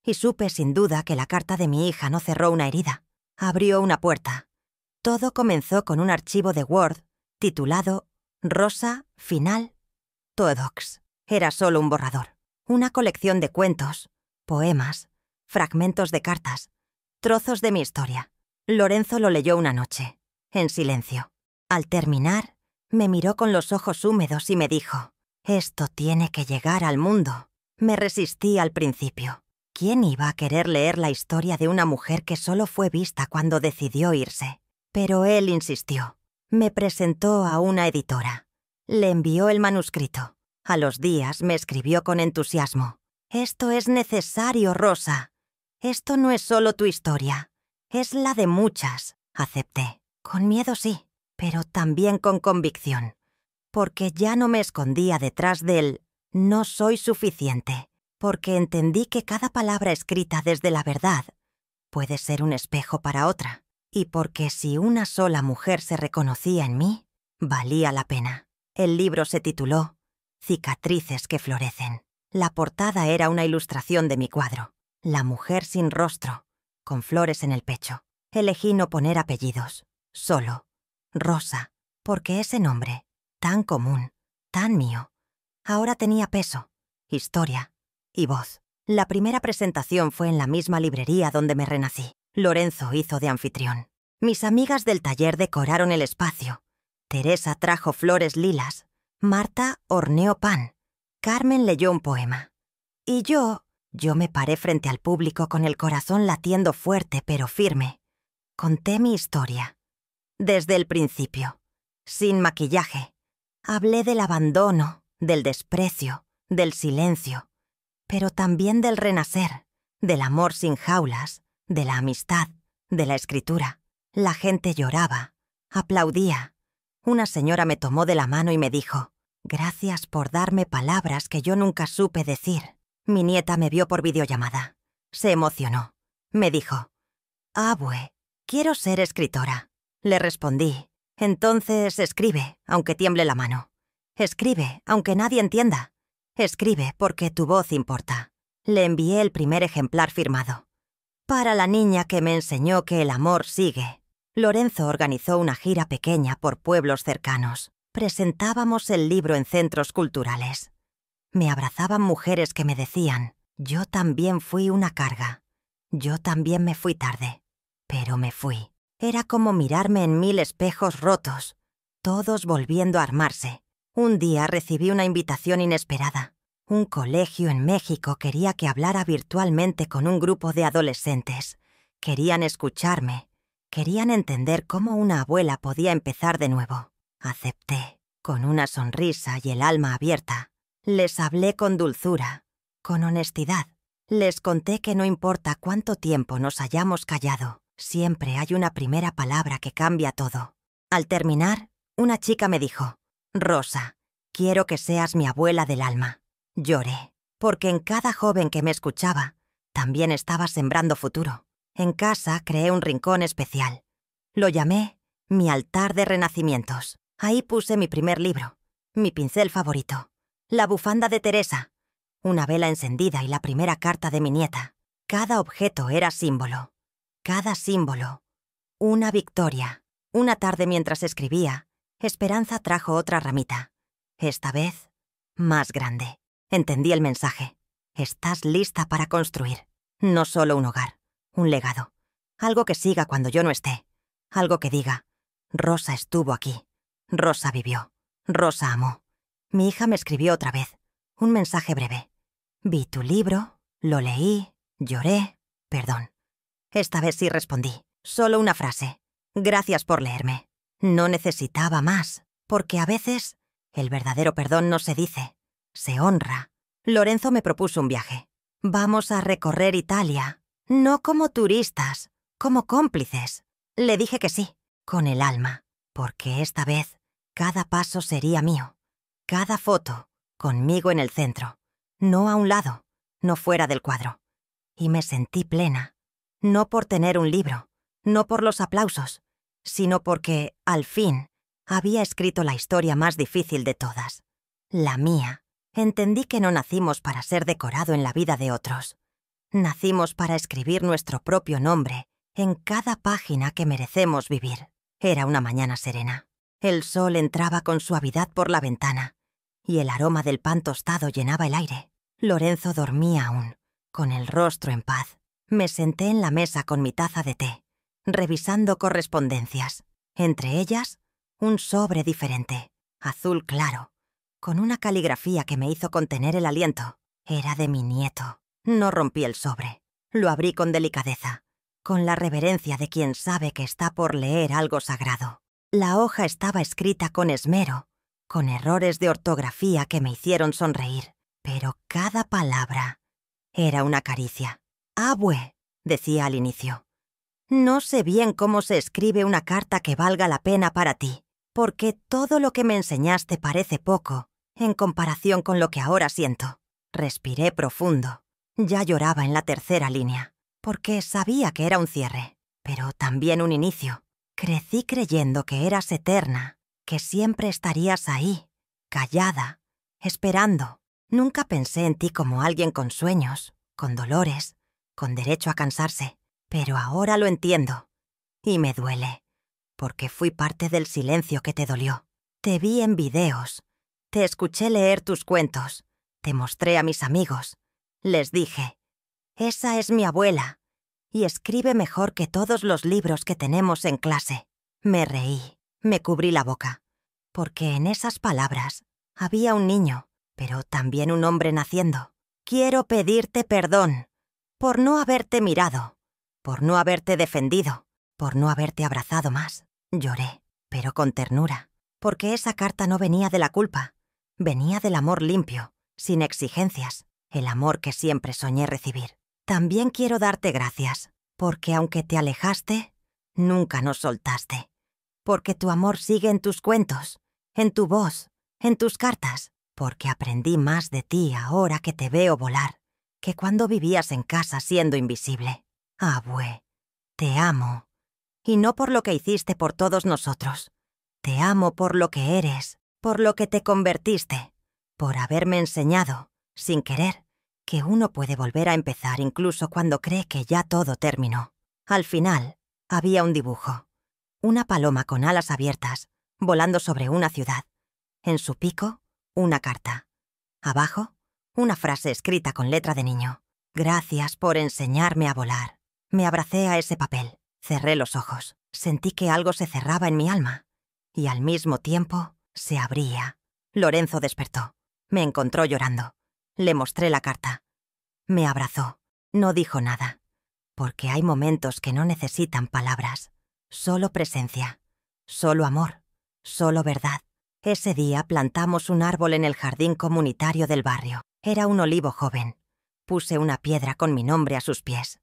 Y supe sin duda que la carta de mi hija no cerró una herida. Abrió una puerta. Todo comenzó con un archivo de Word titulado Rosa Final Toedox. Era solo un borrador. Una colección de cuentos, poemas, fragmentos de cartas, trozos de mi historia. Lorenzo lo leyó una noche, en silencio. Al terminar, me miró con los ojos húmedos y me dijo: «Esto tiene que llegar al mundo». Me resistí al principio. ¿Quién iba a querer leer la historia de una mujer que solo fue vista cuando decidió irse? Pero él insistió. Me presentó a una editora. Le envió el manuscrito. A los días me escribió con entusiasmo: «Esto es necesario, Rosa. Esto no es solo tu historia. Es la de muchas». Acepté. Con miedo sí, pero también con convicción. Porque ya no me escondía detrás del «no soy suficiente». Porque entendí que cada palabra escrita desde la verdad puede ser un espejo para otra. Y porque si una sola mujer se reconocía en mí, valía la pena. El libro se tituló Cicatrices que florecen. La portada era una ilustración de mi cuadro. La mujer sin rostro, con flores en el pecho. Elegí no poner apellidos, solo Rosa, porque ese nombre, tan común, tan mío, ahora tenía peso, historia y voz. La primera presentación fue en la misma librería donde me renací. Lorenzo hizo de anfitrión. Mis amigas del taller decoraron el espacio. Teresa trajo flores lilas. Marta horneó pan. Carmen leyó un poema. Y yo me paré frente al público con el corazón latiendo fuerte pero firme. Conté mi historia. Desde el principio. Sin maquillaje. Hablé del abandono, del desprecio, del silencio. Pero también del renacer, del amor sin jaulas, de la amistad, de la escritura. La gente lloraba, aplaudía. Una señora me tomó de la mano y me dijo: «Gracias por darme palabras que yo nunca supe decir». Mi nieta me vio por videollamada. Se emocionó. Me dijo: «Abue, quiero ser escritora». Le respondí: «Entonces escribe, aunque tiemble la mano. Escribe, aunque nadie entienda. Escribe porque tu voz importa». Le envié el primer ejemplar firmado. Para la niña que me enseñó que el amor sigue. Lorenzo organizó una gira pequeña por pueblos cercanos. Presentábamos el libro en centros culturales. Me abrazaban mujeres que me decían: Yo también fui una carga. Yo también me fui tarde. Pero me fui. Era como mirarme en 1000 espejos rotos, todos volviendo a armarse. Un día recibí una invitación inesperada. Un colegio en México quería que hablara virtualmente con un grupo de adolescentes. Querían escucharme. Querían entender cómo una abuela podía empezar de nuevo. Acepté, con una sonrisa y el alma abierta. Les hablé con dulzura, con honestidad. Les conté que no importa cuánto tiempo nos hayamos callado, siempre hay una primera palabra que cambia todo. Al terminar, una chica me dijo: «Rosa, quiero que seas mi abuela del alma». Lloré, porque en cada joven que me escuchaba, también estaba sembrando futuro. En casa creé un rincón especial. Lo llamé mi altar de renacimientos. Ahí puse mi primer libro, mi pincel favorito, la bufanda de Teresa, una vela encendida y la primera carta de mi nieta. Cada objeto era símbolo. Cada símbolo, una victoria. Una tarde mientras escribía, Esperanza trajo otra ramita. Esta vez, más grande. Entendí el mensaje. Estás lista para construir. No solo un hogar, un legado. Algo que siga cuando yo no esté. Algo que diga: Rosa estuvo aquí. Rosa vivió. Rosa amó. Mi hija me escribió otra vez. Un mensaje breve. Vi tu libro, lo leí, lloré, perdón. Esta vez sí respondí. Solo una frase. Gracias por leerme. No necesitaba más, porque a veces el verdadero perdón no se dice, se honra. Lorenzo me propuso un viaje. Vamos a recorrer Italia, no como turistas, como cómplices. Le dije que sí, con el alma, porque esta vez cada paso sería mío, cada foto conmigo en el centro, no a un lado, no fuera del cuadro. Y me sentí plena, no por tener un libro, no por los aplausos, sino porque, al fin, había escrito la historia más difícil de todas, la mía. Entendí que no nacimos para ser decorado en la vida de otros. Nacimos para escribir nuestro propio nombre en cada página que merecemos vivir. Era una mañana serena. El sol entraba con suavidad por la ventana y el aroma del pan tostado llenaba el aire. Lorenzo dormía aún, con el rostro en paz. Me senté en la mesa con mi taza de té, revisando correspondencias. Entre ellas, un sobre diferente, azul claro, con una caligrafía que me hizo contener el aliento. Era de mi nieto. No rompí el sobre. Lo abrí con delicadeza, con la reverencia de quien sabe que está por leer algo sagrado. La hoja estaba escrita con esmero, con errores de ortografía que me hicieron sonreír, pero cada palabra era una caricia. «Abue», decía al inicio. «No sé bien cómo se escribe una carta que valga la pena para ti, porque todo lo que me enseñaste parece poco en comparación con lo que ahora siento». Respiré profundo. Ya lloraba en la tercera línea, porque sabía que era un cierre, pero también un inicio. Crecí creyendo que eras eterna, que siempre estarías ahí, callada, esperando. Nunca pensé en ti como alguien con sueños, con dolores, con derecho a cansarse, pero ahora lo entiendo. Y me duele, porque fui parte del silencio que te dolió. Te vi en videos, te escuché leer tus cuentos, te mostré a mis amigos. Les dije: «Esa es mi abuela, y escribe mejor que todos los libros que tenemos en clase». Me reí, me cubrí la boca, porque en esas palabras había un niño, pero también un hombre naciendo. Quiero pedirte perdón por no haberte mirado, por no haberte defendido, por no haberte abrazado más. Lloré, pero con ternura, porque esa carta no venía de la culpa, venía del amor limpio, sin exigencias, el amor que siempre soñé recibir. También quiero darte gracias, porque aunque te alejaste, nunca nos soltaste, porque tu amor sigue en tus cuentos, en tu voz, en tus cartas, porque aprendí más de ti ahora que te veo volar, que cuando vivías en casa siendo invisible. Abue, te amo, y no por lo que hiciste por todos nosotros. Te amo por lo que eres, por lo que te convertiste, por haberme enseñado, sin querer, que uno puede volver a empezar incluso cuando cree que ya todo terminó. Al final, había un dibujo. Una paloma con alas abiertas, volando sobre una ciudad. En su pico, una carta. Abajo, una frase escrita con letra de niño. Gracias por enseñarme a volar. Me abracé a ese papel. Cerré los ojos. Sentí que algo se cerraba en mi alma. Y al mismo tiempo se abría. Lorenzo despertó. Me encontró llorando. Le mostré la carta. Me abrazó. No dijo nada. Porque hay momentos que no necesitan palabras. Solo presencia. Solo amor. Solo verdad. Ese día plantamos un árbol en el jardín comunitario del barrio. Era un olivo joven. Puse una piedra con mi nombre a sus pies.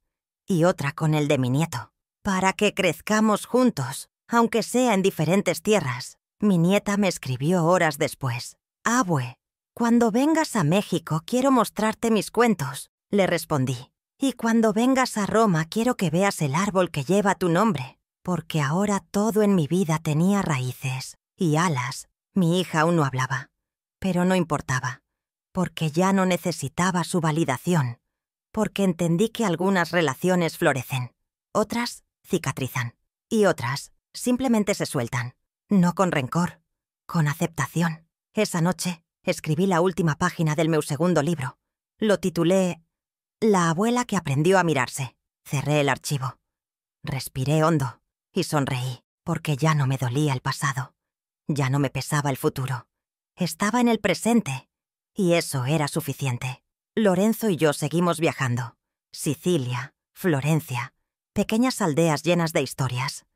Y otra con el de mi nieto. Para que crezcamos juntos, aunque sea en diferentes tierras. Mi nieta me escribió horas después. «Abue, cuando vengas a México quiero mostrarte mis cuentos», le respondí. «Y cuando vengas a Roma quiero que veas el árbol que lleva tu nombre, porque ahora todo en mi vida tenía raíces y alas». Mi hija aún no hablaba, pero no importaba, porque ya no necesitaba su validación, porque entendí que algunas relaciones florecen, otras cicatrizan, y otras simplemente se sueltan, no con rencor, con aceptación. Esa noche escribí la última página del meu segundo libro. Lo titulé «La abuela que aprendió a mirarse». Cerré el archivo. Respiré hondo y sonreí, porque ya no me dolía el pasado. Ya no me pesaba el futuro. Estaba en el presente, y eso era suficiente. Lorenzo y yo seguimos viajando. Sicilia, Florencia, pequeñas aldeas llenas de historias.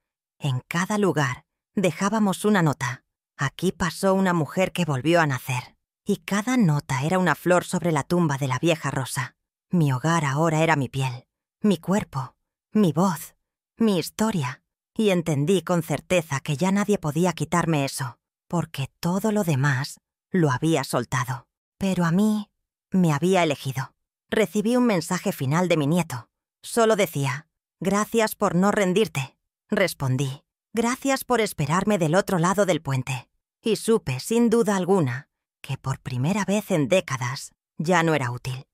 En cada lugar dejábamos una nota. Aquí pasó una mujer que volvió a nacer. Y cada nota era una flor sobre la tumba de la vieja Rosa. Mi hogar ahora era mi piel, mi cuerpo, mi voz, mi historia. Y entendí con certeza que ya nadie podía quitarme eso, porque todo lo demás lo había soltado. Pero a mí me había elegido. Recibí un mensaje final de mi nieto. Solo decía: «Gracias por no rendirte». Respondí: «Gracias por esperarme del otro lado del puente». Y supe, sin duda alguna, que por primera vez en décadas ya no era útil.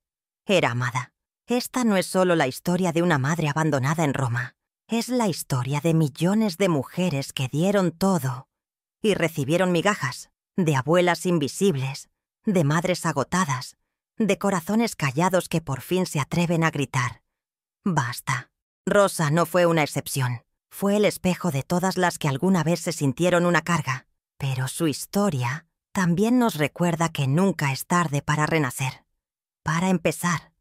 Era amada. Esta no es solo la historia de una madre abandonada en Roma. Es la historia de millones de mujeres que dieron todo y recibieron migajas, de abuelas invisibles, de madres agotadas, de corazones callados que por fin se atreven a gritar: «Basta». Rosa no fue una excepción. Fue el espejo de todas las que alguna vez se sintieron una carga. Pero su historia también nos recuerda que nunca es tarde para renacer, para empezar,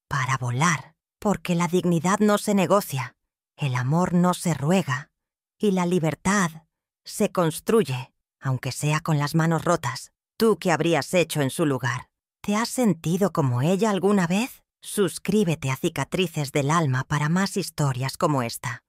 para volar, porque la dignidad no se negocia. El amor no se ruega, y la libertad se construye, aunque sea con las manos rotas. ¿Tú qué habrías hecho en su lugar? ¿Te has sentido como ella alguna vez? Suscríbete a Cicatrices del Alma para más historias como esta.